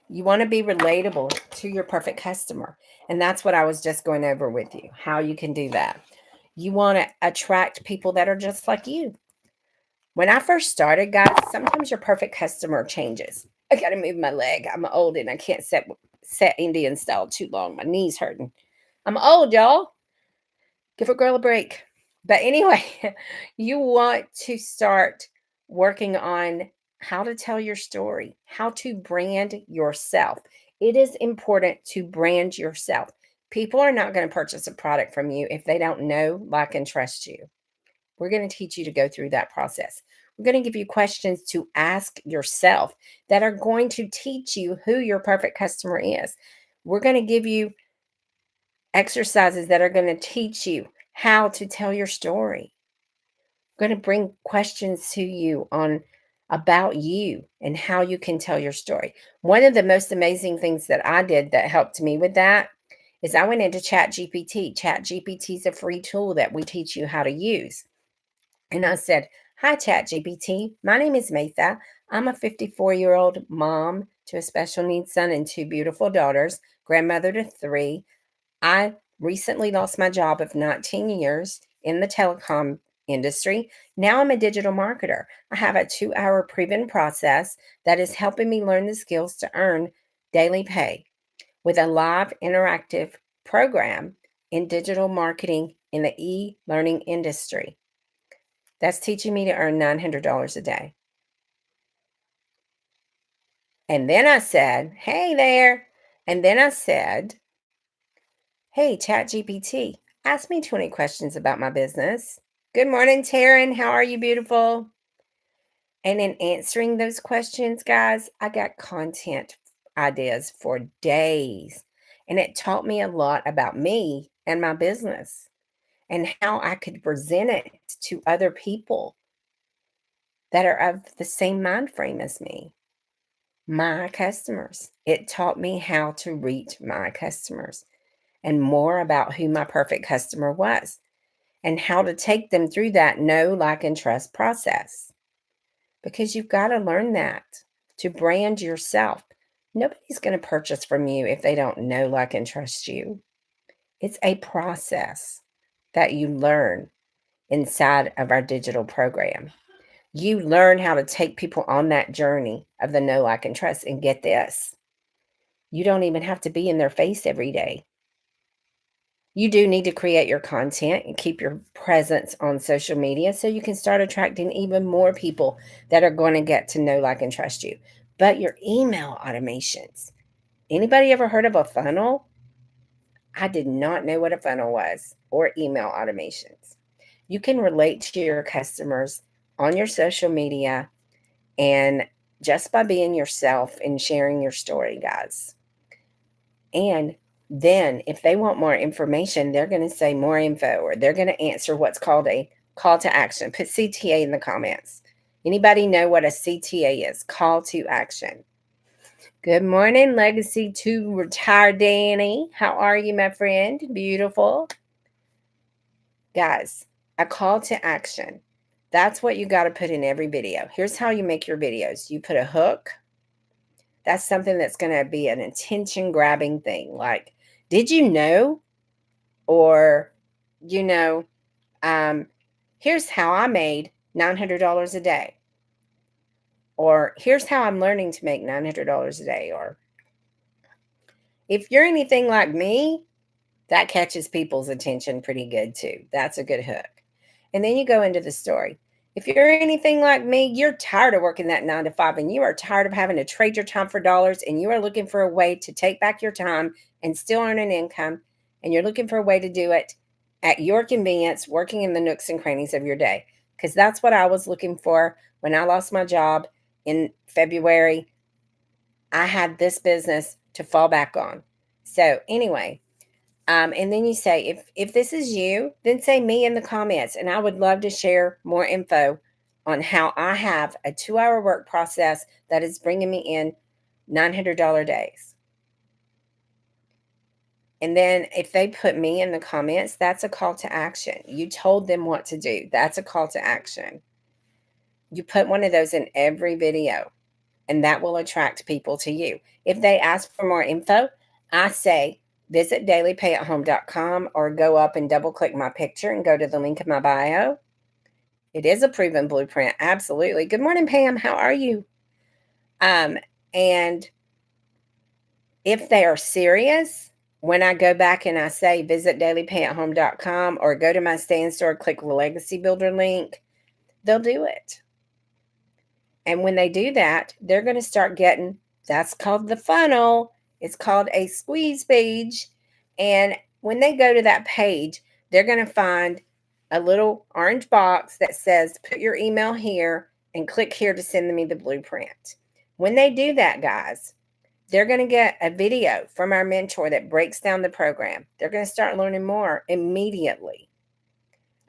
You want to be relatable to your perfect customer. And that's what I was just going over with you, how you can do that. You want to attract people that are just like you. When I first started, guys, sometimes your perfect customer changes. I got to move my leg. I'm old and I can't sit Indian style too long. My knee's hurting. I'm old, y'all. Give a girl a break. But anyway, you want to start working on how to tell your story, how to brand yourself. It is important to brand yourself. People are not going to purchase a product from you if they don't know, like, and trust you. We're going to teach you to go through that process. We're going to give you questions to ask yourself that are going to teach you who your perfect customer is. We're going to give you exercises that are going to teach you how to tell your story. I'm going to bring questions to you on about you and how you can tell your story. One of the most amazing things that I did that helped me with that is I went into ChatGPT. ChatGPT is a free tool that we teach you how to use. And I said, "Hi, ChatGPT. My name is Maytha. I'm a 54-year-old mom to a special needs son and two beautiful daughters, grandmother to three. I recently lost my job of 19 years in the telecom industry. Now I'm a digital marketer. I have a 2-hour proven process that is helping me learn the skills to earn daily pay with a live interactive program in digital marketing in the e-learning industry. That's teaching me to earn $900 a day." And then I said, "Hey there." And then I said, "Hey, ChatGPT, ask me 20 questions about my business." Good morning, Taryn. How are you, beautiful? And in answering those questions, guys, I got content ideas for days. And it taught me a lot about me and my business and how I could present it to other people that are of the same mind frame as me, my customers. It taught me how to reach my customers and more about who my perfect customer was and how to take them through that know, like, and trust process. Because you've got to learn that to brand yourself. Nobody's going to purchase from you if they don't know, like, and trust you. It's a process that you learn inside of our digital program. You learn how to take people on that journey of the know, like, and trust. And get this, you don't even have to be in their face every day. You do need to create your content and keep your presence on social media so you can start attracting even more people that are going to get to know, like, and trust you. But your email automations. Anybody ever heard of a funnel? I did not know what a funnel was, or email automations. You can relate to your customers on your social media and just by being yourself and sharing your story, guys. And then if they want more information, they're going to say more info, or they're going to answer what's called a call to action. Put CTA in the comments. Anybody know what a CTA is? Call to action. Good morning, Legacy to Retire Danny. How are you, my friend? Beautiful. Guys, a call to action. That's what you got to put in every video. Here's how you make your videos. You put a hook, That's something that's going to be an attention grabbing thing. Like, did you know? Or, you know, here's how I made $900 a day. Or here's how I'm learning to make $900 a day. Or if you're anything like me, that catches people's attention pretty good too. That's a good hook. And then you go into the story. If you're anything like me, you're tired of working that 9 to 5 and you are tired of having to trade your time for dollars and you are looking for a way to take back your time and still earn an income. And you're looking for a way to do it at your convenience, working in the nooks and crannies of your day. Because that's what I was looking for when I lost my job in February. I had this business to fall back on. So anyway, and then you say, if this is you, then say me in the comments. And I would love to share more info on how I have a 2-hour work process that is bringing me in $900 days. And then if they put me in the comments, that's a call to action. You told them what to do. That's a call to action. You put one of those in every video, and that will attract people to you. If they ask for more info, I say, visit dailypayathome.com or go up and double click my picture and go to the link in my bio. It is a proven blueprint. Absolutely. Good morning, Pam. How are you? And if they are serious, when I go back and I say visit dailypayathome.com or go to my stand store, click the Legacy Builder link, they'll do it. And when they do that, they're going to start getting, that's called the funnel. It's called a squeeze page. And when they go to that page, they're going to find a little orange box that says, put your email here and click here to send me the blueprint. When they do that, guys, they're going to get a video from our mentor that breaks down the program. They're going to start learning more immediately.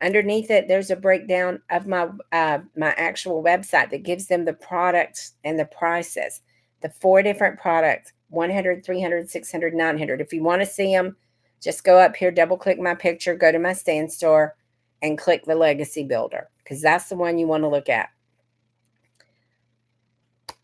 Underneath it, there's a breakdown of my actual website that gives them the products and the prices. The 4 different products, 100, 300, 600, 900. If you want to see them, just go up here, double click my picture, go to my stand store, and click the Legacy Builder, because that's the one you want to look at.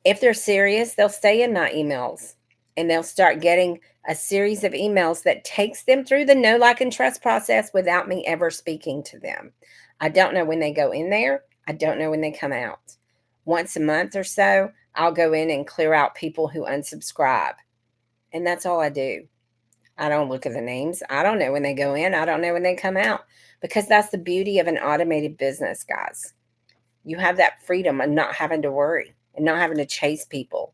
If they're serious, they'll stay in my emails, and they'll start getting a series of emails that takes them through the know, like, and trust process without me ever speaking to them. I don't know when they go in there. I don't know when they come out. Once a month or so, I'll go in and clear out people who unsubscribe. And that's all I do. I don't look at the names. I don't know when they go in. I don't know when they come out, because that's the beauty of an automated business, guys. You have that freedom of not having to worry and not having to chase people.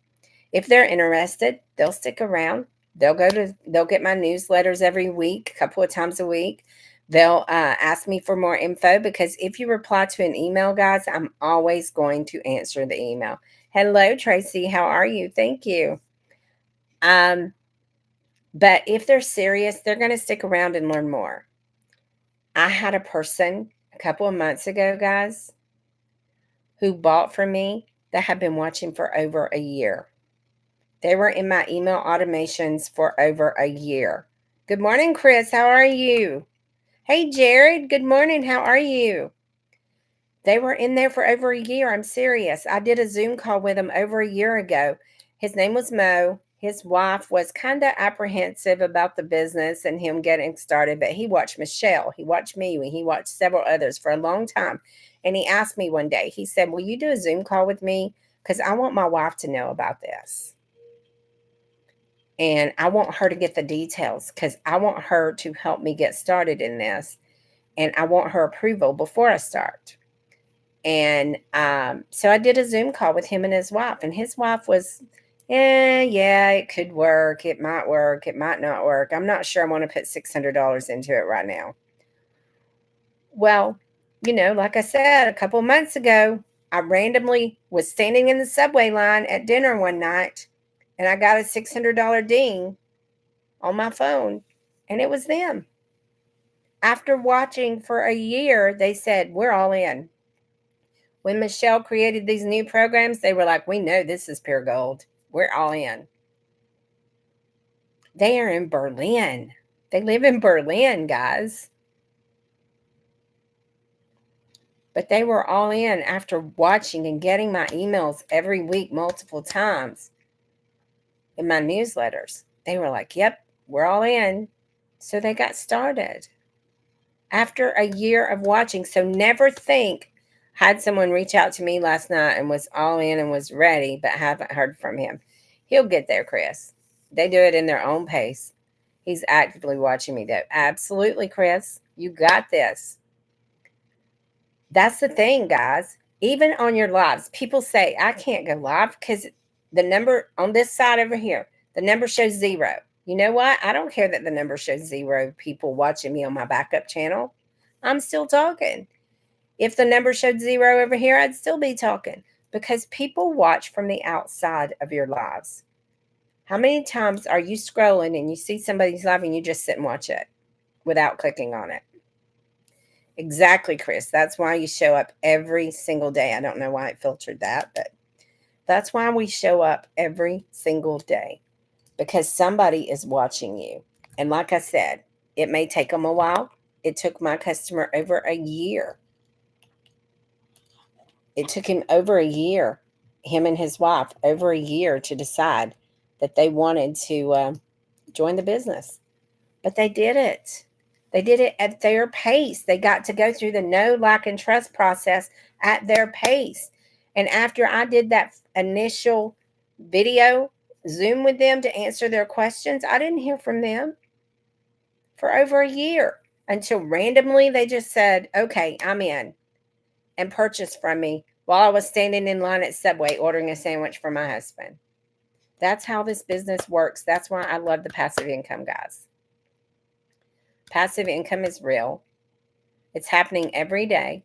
If they're interested, they'll stick around. They'll get my newsletters every week, a couple of times a week. They'll ask me for more info, because if you reply to an email, guys, I'm always going to answer the email. Hello, Tracy. How are you? Thank you. But if they're serious, they're going to stick around and learn more. I had a person a couple of months ago, guys, who bought from me that had been watching for over a year. They were in my email automations for over a year. Good morning, Chris. How are you? Hey, Jared. Good morning. How are you? They were in there for over a year. I'm serious. I did a Zoom call with him over a year ago. His name was Mo. His wife was kind of apprehensive about the business and him getting started, but he watched Michelle. He watched me. He watched several others for a long time. And he asked me one day, he said, will you do a Zoom call with me? Because I want my wife to know about this. And I want her to get the details, because I want her to help me get started in this. And I want her approval before I start. And so I did a Zoom call with him and his wife. And his wife was, yeah, it could work. It might work. It might not work. I'm not sure I want to put $600 into it right now. Well, like I said, a couple of months ago, I randomly was standing in the subway line at dinner one night, and I got a $600 ding on my phone, and it was them. After watching for a year, they said, we're all in. When Michelle created these new programs, they were like, we know this is pure gold. We're all in. They are in Berlin. They live in Berlin, guys. But they were all in after watching and getting my emails every week multiple times. in my newsletters. They were like, yep, we're all in. So they got started after a year of watching. So never think, had someone reach out to me last night and was all in and was ready, but haven't heard from him. He'll get there, Chris. They do it in their own pace. He's actively watching me, though. Absolutely, Chris. You got this. That's the thing, guys. Even on your lives, people say, I can't go live because the number on this side over here, the number shows 0. You know what? I don't care that the number shows 0 people watching me on my backup channel. I'm still talking. If the number showed 0 over here, I'd still be talking because people watch from the outside of your lives. How many times are you scrolling and you see somebody's live and you just sit and watch it without clicking on it? Exactly, Chris. That's why you show up every single day. I don't know why it filtered that, but that's why we show up every single day, because somebody is watching you. And like I said, it may take them a while. It took my customer over a year. It took him over a year, him and his wife, over a year to decide that they wanted to join the business. But they did it. They did it at their pace. They got to go through the know, like, and trust process at their pace. And after I did that initial video Zoom with them to answer their questions, I didn't hear from them for over a year until randomly they just said, okay, I'm in, and purchased from me while I was standing in line at Subway ordering a sandwich for my husband. That's how this business works. That's why I love the passive income, guys. Passive income is real. It's happening every day.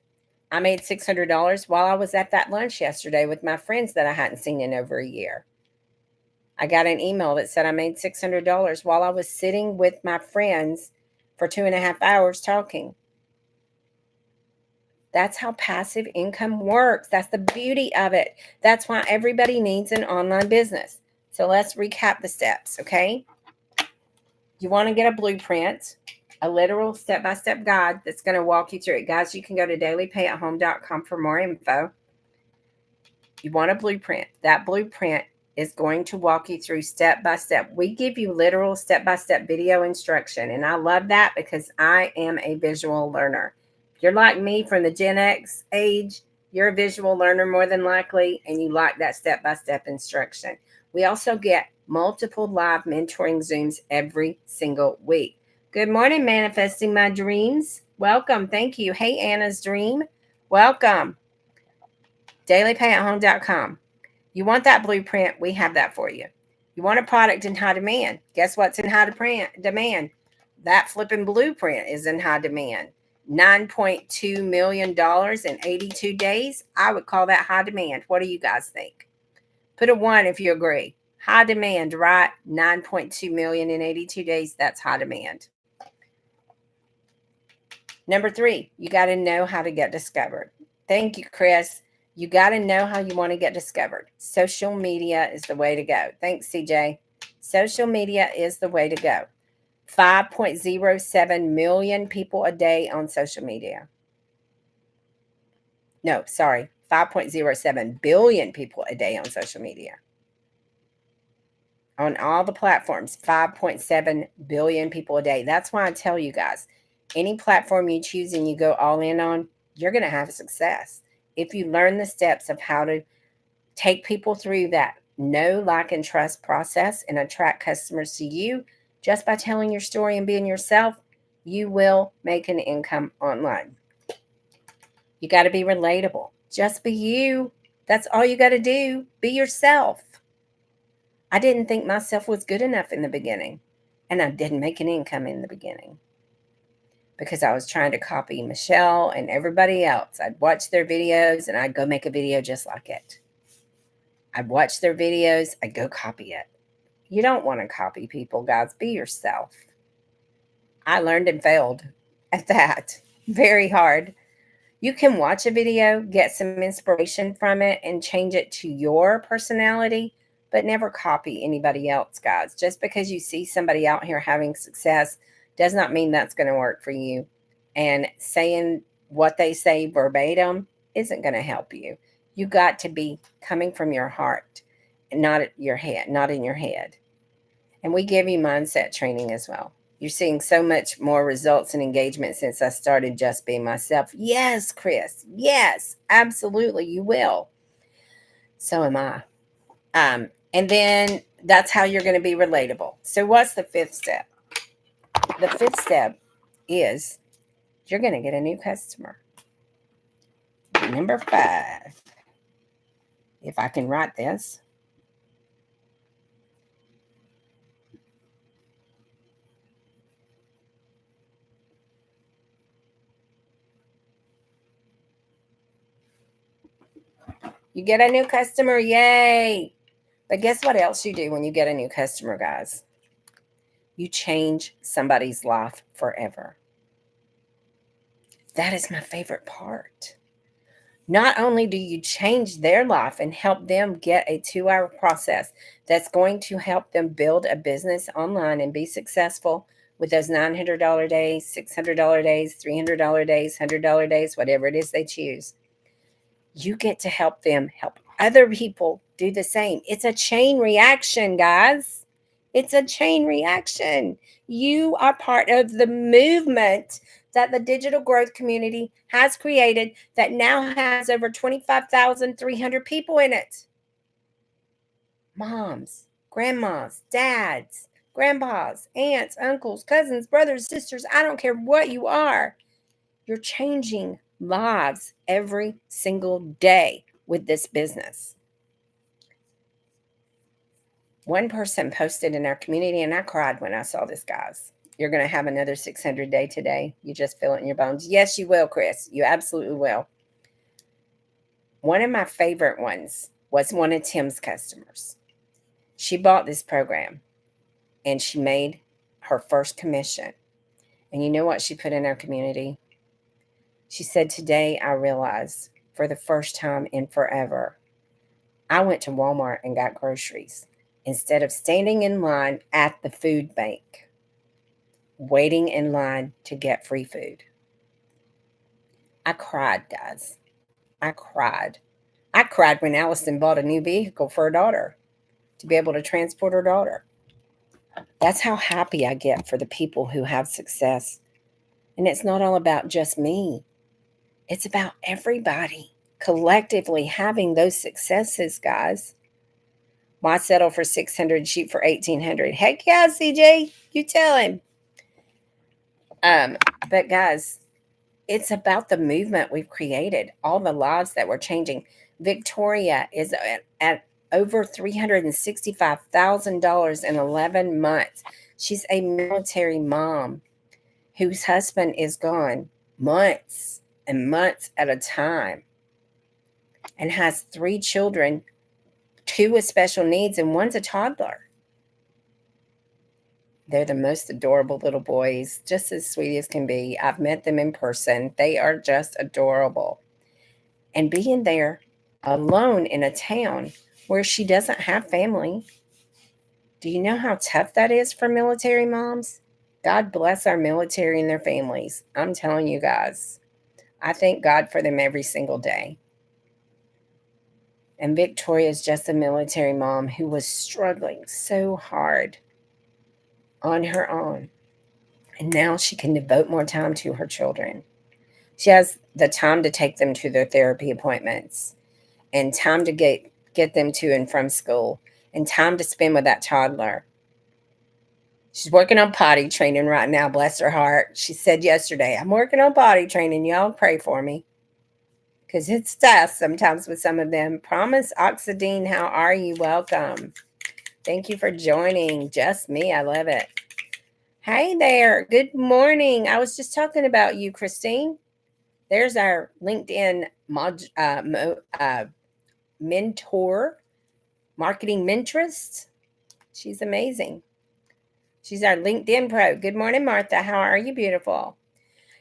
I made $600 while I was at that lunch yesterday with my friends that I hadn't seen in over a year. I got an email that said I made $600 while I was sitting with my friends for 2.5 hours talking. That's how passive income works. That's the beauty of it. That's why everybody needs an online business. So let's recap the steps, okay? You want to get a blueprint, a literal step-by-step guide that's going to walk you through it. Guys, you can go to dailypayathome.com for more info. You want a blueprint. That blueprint is going to walk you through step-by-step. We give you literal step-by-step video instruction, and I love that because I am a visual learner. If you're like me from the Gen X age, you're a visual learner more than likely, and you like that step-by-step instruction. We also get multiple live mentoring Zooms every single week. Good morning, Manifesting My Dreams. Welcome. Thank you. Hey, Anna's Dream. Welcome. dailypayathome.com. You want that blueprint? We have that for you. You want a product in high demand? Guess what's in high demand? That flipping blueprint is in high demand. $9.2 million in 82 days. I would call that high demand. What do you guys think? Put a 1 if you agree. High demand, right? 9.2 million in 82 days. That's high demand. Number 3, you got to know how to get discovered. Thank you, Chris. You got to know how you want to get discovered. Social media is the way to go. Thanks, CJ. Social media is the way to go. 5.07 million people a day on social media. No, sorry. 5.07 billion people a day on social media. On all the platforms, 5.7 billion people a day. That's why I tell you guys, any platform you choose and you go all in on, you're going to have success. If you learn the steps of how to take people through that know, like, and trust process and attract customers to you just by telling your story and being yourself, you will make an income online. You got to be relatable. Just be you. That's all you got to do. Be yourself. I didn't think myself was good enough in the beginning, and I didn't make an income in the beginning because I was trying to copy Michelle and everybody else. I'd watch their videos and I'd go make a video just like it. I'd watch their videos, I'd go copy it. You don't want to copy people, guys. Be yourself. I learned and failed at that very hard. You can watch a video, get some inspiration from it, and change it to your personality, but never copy anybody else, guys. Just because you see somebody out here having success does not mean that's going to work for you. And saying what they say verbatim isn't going to help you. You got to be coming from your heart. not at your head, not in your head. And we give you mindset training as well. You're seeing so much more results and engagement since I started just being myself. Yes, Chris. Yes, absolutely. You will. So am I. And then that's how you're going to be relatable. So, what's the fifth step? The fifth step is you're going to get a new customer. Number 5, if I can write this. You get a new customer, yay! But guess what else you do when you get a new customer, guys? You change somebody's life forever. That is my favorite part. Not only do you change their life and help them get a 2-hour process that's going to help them build a business online and be successful with those $900 days, $600 days, $300 days, $100 days, whatever it is they choose. You get to help them help other people do the same. It's a chain reaction, guys. It's a chain reaction. You are part of the movement that the digital growth community has created that now has over 25,300 people in it. Moms, grandmas, dads, grandpas, aunts, uncles, cousins, brothers, sisters. I don't care what you are. You're changing lives every single day with this business. One person posted in our community, and I cried when I saw this, guys. You're going to have another 600 day today. You just feel it in your bones. Yes, you will, Chris. You absolutely will. One of my favorite ones was one of Tim's customers. She bought this program, and she made her first commission. And you know what she put in our community? She said, today I realized for the first time in forever, I went to Walmart and got groceries instead of standing in line at the food bank, waiting in line to get free food. I cried, guys. I cried. I cried when Allison bought a new vehicle for her daughter to be able to transport her daughter. That's how happy I get for the people who have success. And it's not all about just me. It's about everybody collectively having those successes, guys. Why settle for 600, shoot for 1,800? Heck yeah, CJ, you tell him. But guys, it's about the movement we've created, all the lives that we're changing. Victoria is at over $365,000 in 11 months. She's a military mom whose husband is gone months and months at a time and has 3 children, 2 with special needs and one's a toddler. They're the most adorable little boys, just as sweet as can be. I've met them in person. They are just adorable. And being there alone in a town where she doesn't have family, do you know how tough that is for military moms? God bless our military and their families. I'm telling you guys, I thank God for them every single day. And Victoria is just a military mom who was struggling so hard on her own. And now she can devote more time to her children. She has the time to take them to their therapy appointments and time to get them to and from school and time to spend with that toddler. She's working on potty training right now, bless her heart. She said yesterday, I'm working on potty training. Y'all pray for me. Because it's tough sometimes with some of them. Promise Oxidine, how are you? Welcome. Thank you for joining. Just me. I love it. Hey there. Good morning. I was just talking about you, Christine. There's our LinkedIn mentor, marketing mentorist. She's amazing. She's our LinkedIn pro. Good morning, Martha. How are you, beautiful?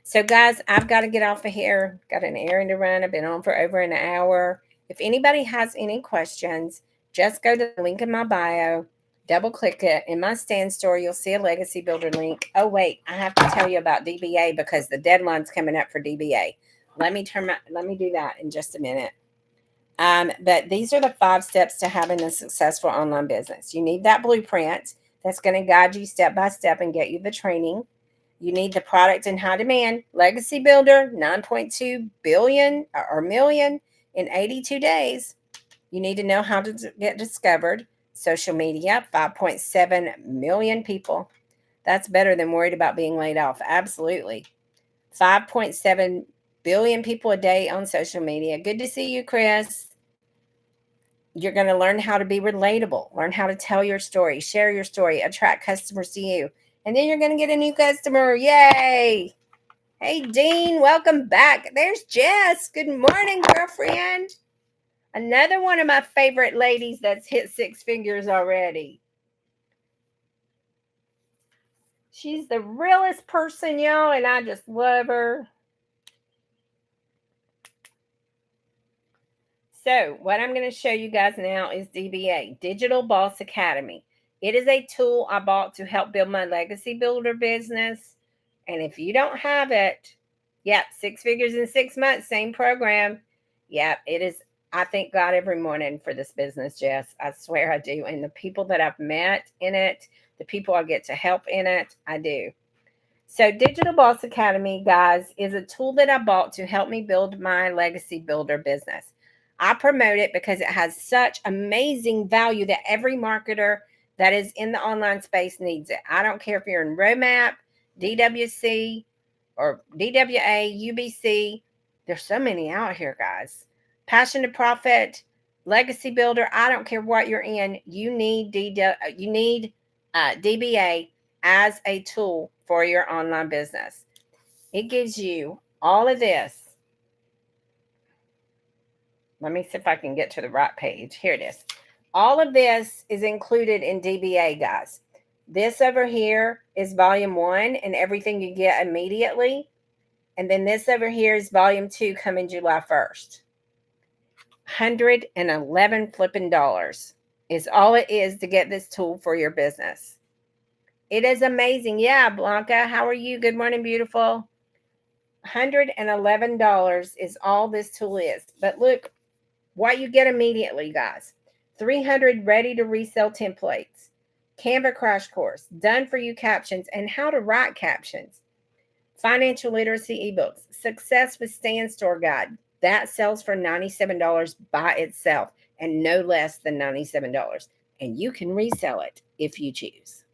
So, guys, I've got to get off of here. Got an errand to run. I've been on for over an hour. If anybody has any questions, just go to the link in my bio, double click it. In my stand store, you'll see a legacy builder link. Oh, wait, I have to tell you about DBA because the deadline's coming up for DBA. Let me do that in just a minute. But these are the 5 steps to having a successful online business. You need that blueprint that's going to guide you step by step and get you the training. You need the product in high demand. Legacy Builder, 9.2 billion or million in 82 days. You need to know how to get discovered. Social media, 5.7 million people. That's better than worried about being laid off. Absolutely. 5.7 billion people a day on social media. Good to see you, Chris. You're going to learn how to be relatable, learn how to tell your story, share your story, attract customers to you. And then you're going to get a new customer. Yay. Hey, Dean, welcome back. There's Jess. Good morning, girlfriend. Another one of my favorite ladies that's hit 6 figures already. She's the realest person, y'all, and I just love her. So what I'm going to show you guys now is DBA, Digital Boss Academy. It is a tool I bought to help build my legacy builder business. And if you don't have it, yep, 6 figures in 6 months, same program. Yep, it is. I thank God every morning for this business, Jess. I swear I do. And the people that I've met in it, the people I get to help in it, I do. So Digital Boss Academy, guys, is a tool that I bought to help me build my legacy builder business. I promote it because it has such amazing value that every marketer that is in the online space needs it. I don't care if you're in Romap, DWC, or DWA, UBC. There's so many out here, guys. Passion to Profit, Legacy Builder. I don't care what you're in. You need DBA as a tool for your online business. It gives you all of this. Let me see if I can get to the right page. Here it is. All of this is included in DBA, guys. This over here is volume 1 and everything you get immediately. And then this over here is volume 2 coming July 1st. $111 flipping dollars is all it is to get this tool for your business. It is amazing. Yeah, Blanca, how are you? Good morning, beautiful. $111 is all this tool is. But look what you get immediately, guys. 300 ready to resell templates, Canva crash course, done for you captions, and how to write captions, financial literacy ebooks, success with stand store guide. That sells for $97 by itself and no less than $97. And you can resell it if you choose.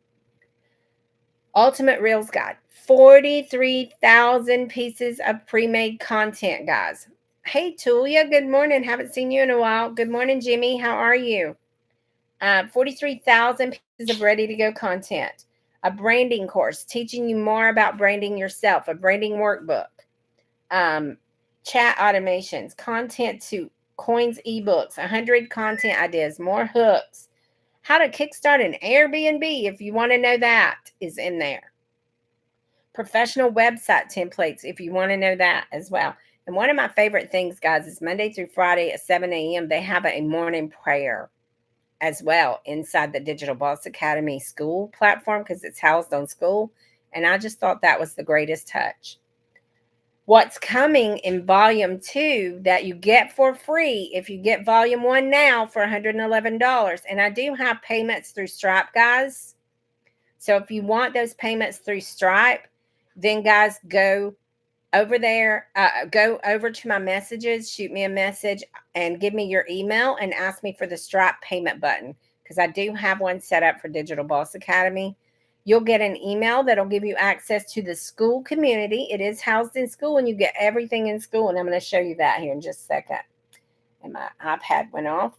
Ultimate Reels Guide, 43,000 pieces of pre-made content, guys. Hey, Tulia, good morning. Haven't seen you in a while. Good morning, Jimmy. How are you? 43,000 pieces of ready-to-go content. A branding course teaching you more about branding yourself. A branding workbook. Chat automations. Content to coins ebooks. 100 content ideas. More hooks. How to kickstart an Airbnb, if you want to know that, is in there. Professional website templates, if you want to know that as well. And one of my favorite things, guys, is Monday through Friday at 7 a.m. they have a morning prayer as well inside the Digital Boss Academy school platform because it's housed on school. And I just thought that was the greatest touch. What's coming in volume 2 that you get for free if you get volume 1 now for $111. And I do have payments through Stripe, guys. So if you want those payments through Stripe, then guys, go over there, go over to my messages, shoot me a message and give me your email and ask me for the Stripe payment button because I do have one set up for Digital Boss Academy. You'll get an email that'll give you access to the school community. It is housed in school and you get everything in school. And I'm going to show you that here in just a second. And my iPad went off.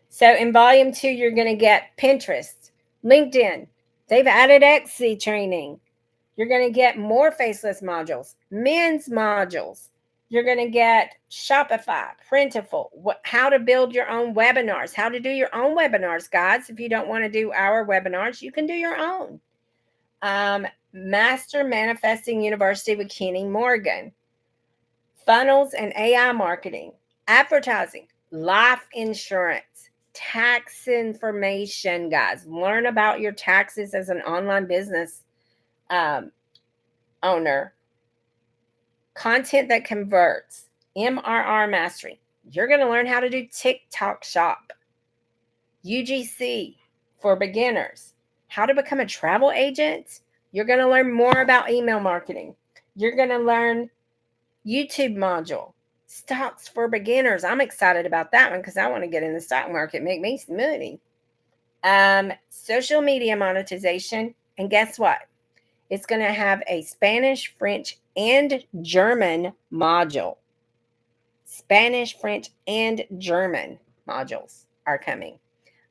So in volume 2, you're going to get Pinterest, LinkedIn. They've added Etsy training. You're going to get more faceless modules, men's modules. You're going to get Shopify, Printful, how to build your own webinars, how to do your own webinars, guys. If you don't want to do our webinars, you can do your own. Master Manifesting University with Kenny Morgan. Funnels and AI marketing, advertising, life insurance, tax information, guys. Learn about your taxes as an online business owner. Content that converts, MRR Mastery. You're going to learn how to do TikTok Shop. UGC for beginners. How to become a travel agent. You're going to learn more about email marketing. You're going to learn YouTube module. Stocks for beginners. I'm excited about that one because I want to get in the stock market, make me some money. Social media monetization. And guess what? It's going to have a Spanish, French, and German module. Spanish, French, and German modules are coming.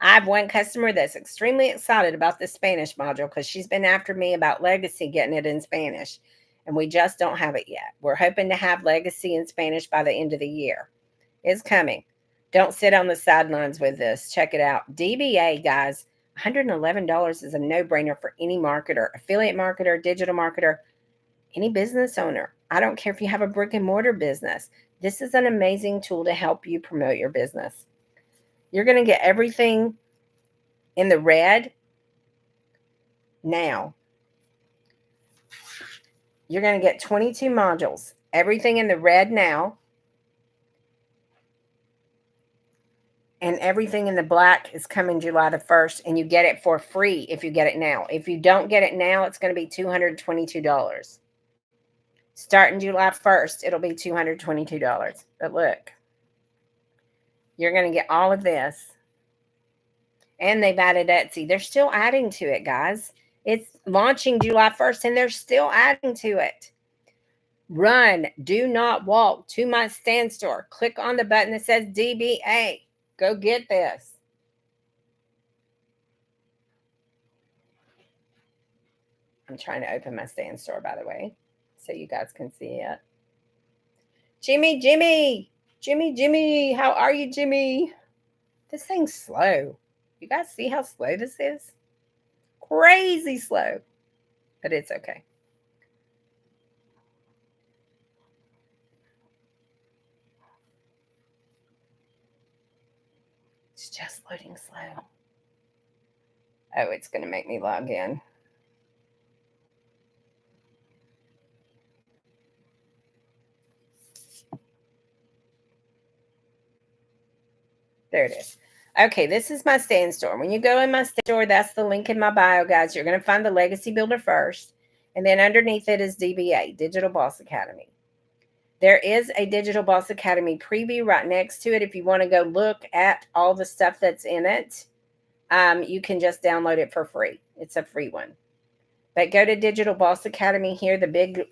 I have one customer that's extremely excited about the Spanish module because she's been after me about Legacy getting it in Spanish, and we just don't have it yet. We're hoping to have Legacy in Spanish by the end of the year. It's coming. Don't sit on the sidelines with this. Check it out. DBA, guys, $111 is a no-brainer for any marketer, affiliate marketer, digital marketer, any business owner. I don't care if you have a brick and mortar business. This is an amazing tool to help you promote your business. You're going to get everything in the red now. You're going to get 22 modules. Everything in the red now. And everything in the black is coming July the 1st. And you get it for free if you get it now. If you don't get it now, it's going to be $222. Starting July 1st, it'll be $222. But look, you're going to get all of this. And they've added Etsy. They're still adding to it, guys. It's launching July 1st, and they're still adding to it. Run, do not walk to my stand store. Click on the button that says DBA. Go get this. I'm trying to open my stand store, by the way, so you guys can see it. Jimmy, how are you, Jimmy? This thing's slow. You guys see how slow this is? Crazy slow, but it's okay. It's just loading slow. Oh, it's going to make me log in. There it is. Okay, this is my stand store. When you go in my stand store, that's the link in my bio, guys. You're going to find the Legacy Builder first, and then underneath it is DBA, Digital Boss Academy. There is a Digital Boss Academy preview right next to it. If you want to go look at all the stuff that's in it, you can just download it for free. It's a free one. But go to Digital Boss Academy here, the big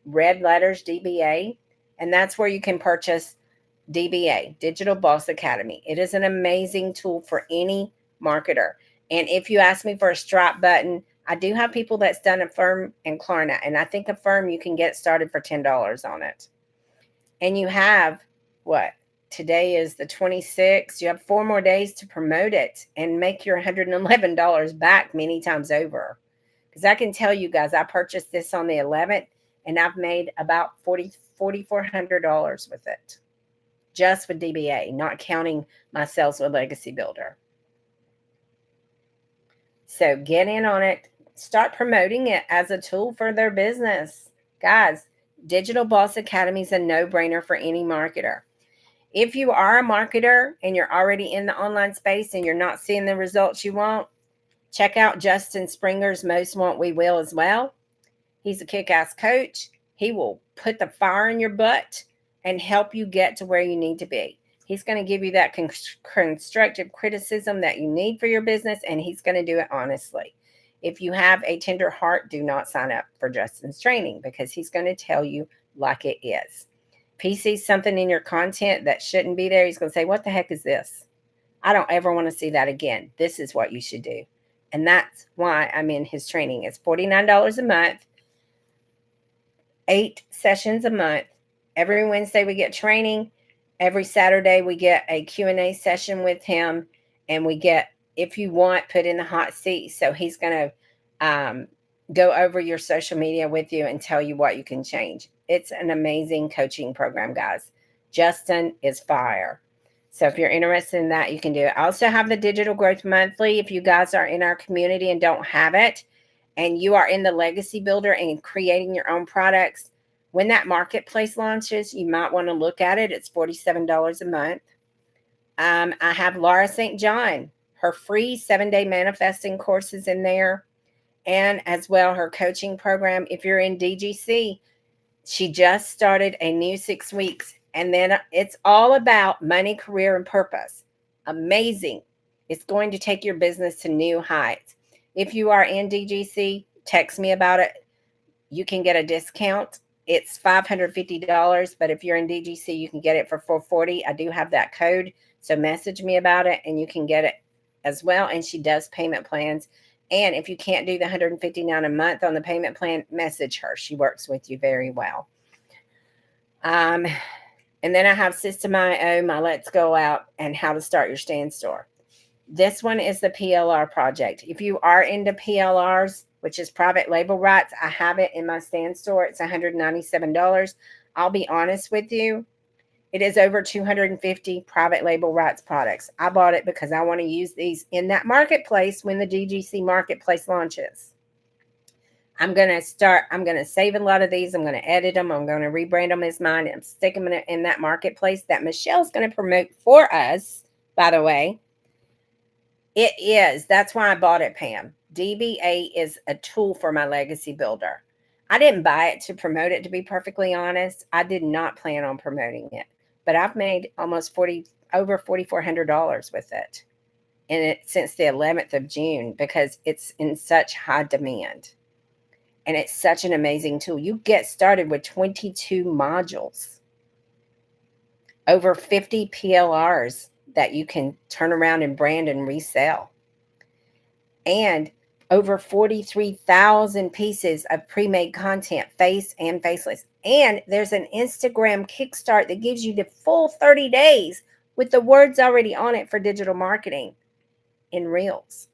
red letters, DBA, and that's where you can purchase DBA, Digital Boss Academy. It is an amazing tool for any marketer. And if you ask me for a Stripe button, I do have people that's done Affirm and Klarna. And I think Affirm, you can get started for $10 on it. And you have, what? Today is the 26th. You have 4 more days to promote it and make your $111 back many times over. Because I can tell you guys, I purchased this on the 11th, and I've made about $4,400 with it. Just with DBA, not counting my sales with Legacy Builder. So get in on it. Start promoting it as a tool for their business. Guys, Digital Boss Academy is a no-brainer for any marketer. If you are a marketer and you're already in the online space and you're not seeing the results you want, check out Justin Springer's Most Want We Will as well. He's a kick-ass coach. He will put the fire in your butt and help you get to where you need to be. He's going to give you that constructive criticism that you need for your business, and he's going to do it honestly. If you have a tender heart, do not sign up for Justin's training because he's going to tell you like it is. If he sees something in your content that shouldn't be there, he's going to say, what the heck is this? I don't ever want to see that again. This is what you should do. And that's why I'm in his training. It's $49 a month, 8 sessions a month. Every Wednesday we get training. Every Saturday we get a Q&A session with him. And we get, if you want, put in the hot seat. So he's going to go over your social media with you and tell you what you can change. It's an amazing coaching program, guys. Justin is fire. So if you're interested in that, you can do it. I also have the Digital Growth Monthly. If you guys are in our community and don't have it, and you are in the Legacy Builder and creating your own products, When that marketplace launches, you might want to look at it. It's $47 a month. I have Laura St. John, her free 7-day manifesting courses in there, and as well her coaching program. If you're in DGC, she just started a new 6 weeks, and then it's all about money, career, and purpose. Amazing. It's going to take your business to new heights. If you are in DGC, text me about it. You can get a discount. It's $550, but if you're in DGC, you can get it for $440. I do have that code, so message me about it, and you can get it as well. And she does payment plans. And if you can't do the $159 a month on the payment plan, message her. She works with you very well. And then I have System.io, my Let's Go Out, and How to Start Your Stand Store. This one is the PLR project. If you are into PLRs, which is private label rights, I have it in my stand store. It's $197. I'll be honest with you. It is over 250 private label rights products. I bought it because I want to use these in that marketplace when the DGC marketplace launches. I'm going to save a lot of these. I'm going to edit them. I'm going to rebrand them as mine. And stick them in that marketplace that Michelle's going to promote for us, by the way. It is. That's why I bought it, Pam. DBA is a tool for my legacy builder. I didn't buy it to promote it, to be perfectly honest. I did not plan on promoting it. But I've made almost over $4,400 with it. And it since the 11th of June because it's in such high demand. And it's such an amazing tool. You get started with 22 modules. Over 50 PLRs that you can turn around and brand and resell. And over 43,000 pieces of pre-made content, face and faceless. And there's an Instagram kickstart that gives you the full 30 days with the words already on it for digital marketing in Reels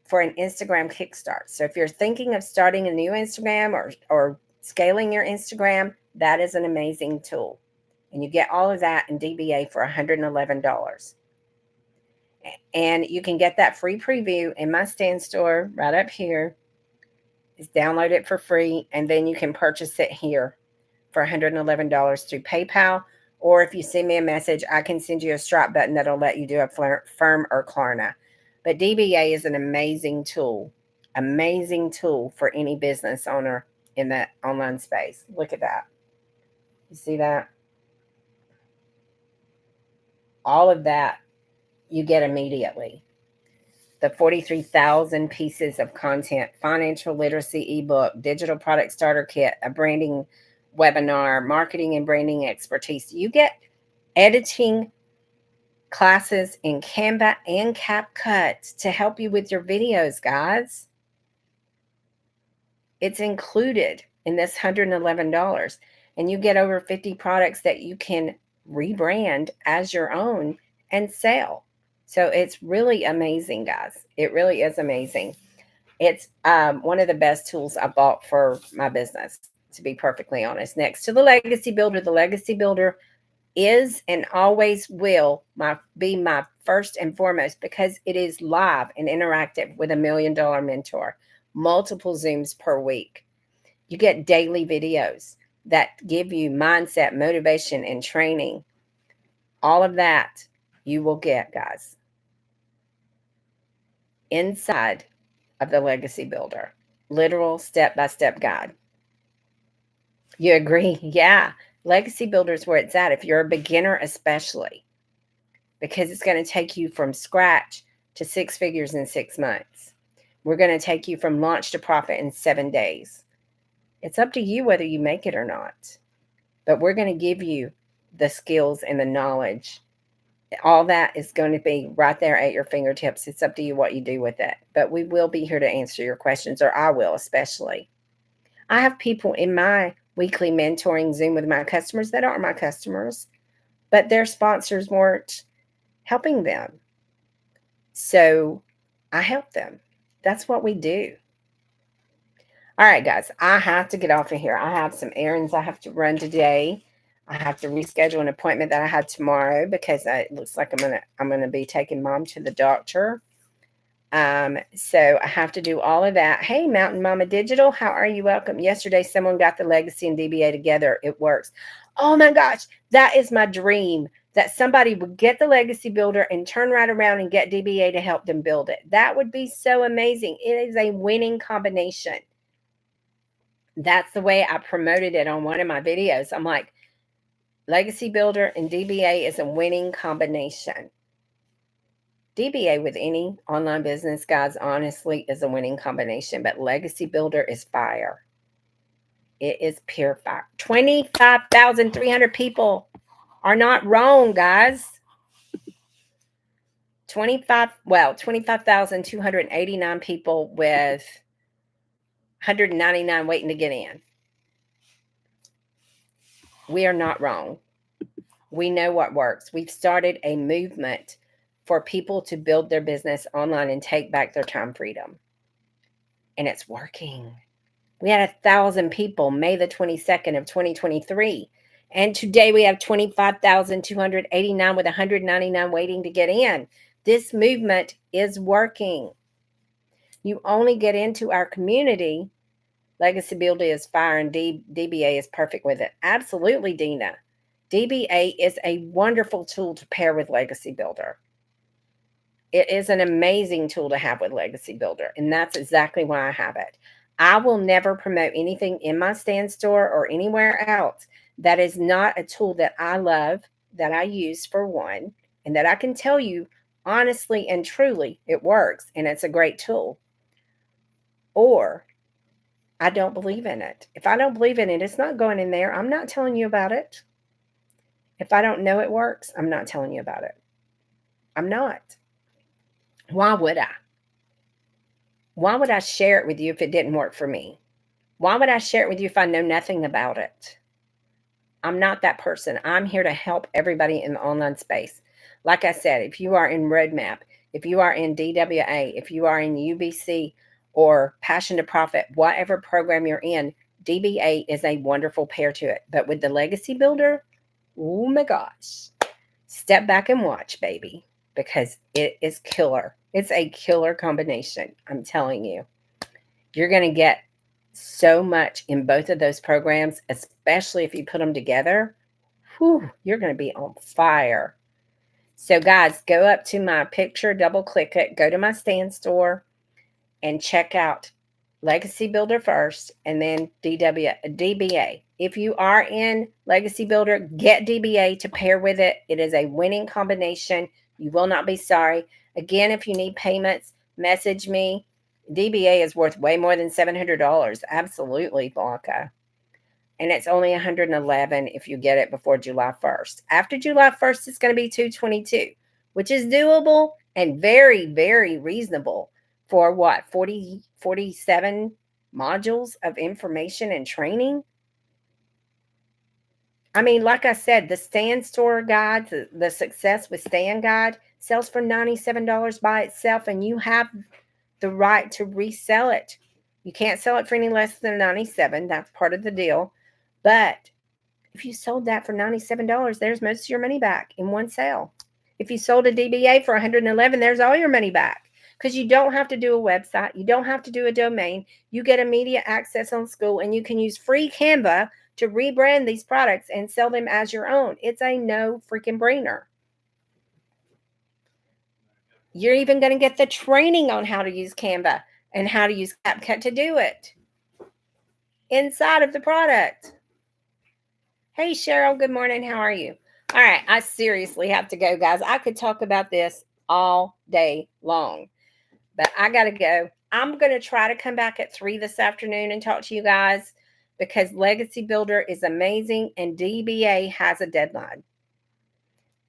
for an Instagram kickstart. So if you're thinking of starting a new Instagram or scaling your Instagram, that is an amazing tool. And you get all of that in DBA for $111. And you can get that free preview in my stand store right up here. Just download it for free, and then you can purchase it here for $111 through PayPal. Or if you send me a message, I can send you a Stripe button that'll let you do a Firm or Klarna. But DBA is an amazing tool for any business owner in that online space. Look at that. You see that? All of that you get immediately. The 43,000 pieces of content, financial literacy ebook, digital product starter kit, a branding webinar, marketing and branding expertise. You get editing classes in Canva and CapCut to help you with your videos, guys. It's included in this $111. And you get over 50 products that you can rebrand as your own and sell. So it's really amazing, guys. It really is amazing. It's one of the best tools I bought for my business, to be perfectly honest. Next to the Legacy Builder is and always will be my first and foremost because it is live and interactive with $1 million mentor, multiple Zooms per week. You get daily videos that give you mindset, motivation, and training. All of that you will get, guys, inside of the Legacy Builder. Literal step-by-step guide. You agree? Yeah. Legacy Builder is where it's at if you're a beginner especially, because it's going to take you from scratch to 6 figures in 6 months. We're going to take you from launch to profit in 7 days. It's up to you whether you make it or not. But we're going to give you the skills and the knowledge. All that is going to be right there at your fingertips. It's up to you what you do with it. But we will be here to answer your questions, or I will especially. I have people in my weekly mentoring Zoom with my customers that aren't my customers, but their sponsors weren't helping them. So I help them. That's what we do. All right, guys, I have to get off of here. I have some errands I have to run today. I have to reschedule an appointment that I had tomorrow because it looks like I'm gonna be taking Mom to the doctor. So I have to do all of that. Hey, Mountain Mama Digital, how are you? Welcome. Yesterday, someone got the Legacy and DBA together. It works. Oh my gosh, that is my dream, that somebody would get the Legacy Builder and turn right around and get DBA to help them build it. That would be so amazing. It is a winning combination. That's the way I promoted it on one of my videos. I'm like, Legacy Builder and DBA is a winning combination. DBA with any online business, guys, honestly, is a winning combination, but Legacy Builder is fire. It is pure fire. 25,300 people are not wrong, guys. 25,289 people with 199 waiting to get in. We are not wrong. We know what works. We've started a movement for people to build their business online and take back their time freedom. And it's working. We had 1,000 people May the 22nd of 2023. And today we have 25,289 with 199 waiting to get in. This movement is working. You only get into our community. Legacy Builder is fire and DBA is perfect with it. Absolutely, Dina. DBA is a wonderful tool to pair with Legacy Builder. It is an amazing tool to have with Legacy Builder, and that's exactly why I have it. I will never promote anything in my stand store or anywhere else that is not a tool that I love, that I use for one, and that I can tell you honestly and truly it works and it's a great tool. Or I don't believe in it. If I don't believe in it, it's not going in there. I'm not telling you about it. If I don't know it works, I'm not telling you about it. I'm not. Why would I? Why would I share it with you if it didn't work for me? Why would I share it with you if I know nothing about it? I'm not that person. I'm here to help everybody in the online space. Like I said, if you are in Roadmap, if you are in DWA, if you are in UBC or Passion to Profit, whatever program you're in, DBA is a wonderful pair to it. But with the Legacy Builder, oh my gosh, step back and watch, baby, because it is killer. It's a killer combination. I'm telling you, you're going to get so much in both of those programs, especially if you put them together. Whew, you're going to be on fire. So guys, go up to my picture, double click it, go to my stand store and check out Legacy Builder first and then DBA. If you are in Legacy Builder, get DBA to pair with it. It is a winning combination. You will not be sorry. Again, if you need payments, message me. DBA is worth way more than $700. Absolutely, Blanca. And it's only $111 if you get it before July 1st. After July 1st, it's going to be $222, which is doable and very, very reasonable for what, 47 modules of information and training? I mean, like I said, the Stand Store Guide, the Success with Stand Guide, sells for $97 by itself, and you have the right to resell it. You can't sell it for any less than $97. That's part of the deal. But if you sold that for $97, there's most of your money back in one sale. If you sold a DBA for $111, there's all your money back, because you don't have to do a website. You don't have to do a domain. You get immediate access on school, and you can use free Canva to rebrand these products and sell them as your own. It's a no freaking brainer. You're even going to get the training on how to use Canva and how to use CapCut to do it inside of the product. Hey, Cheryl, good morning. How are you? All right, I seriously have to go, guys. I could talk about this all day long, but I got to go. I'm going to try to come back at 3 this afternoon and talk to you guys, because Legacy Builder is amazing and DBA has a deadline.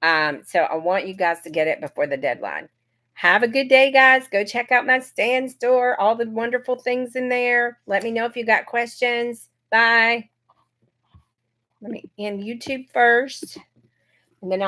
So I want you guys to get it before the deadline. Have a good day, guys. Go check out my stand store, all the wonderful things in there. Let me know if you got questions. Bye. Let me end YouTube first, and then I'll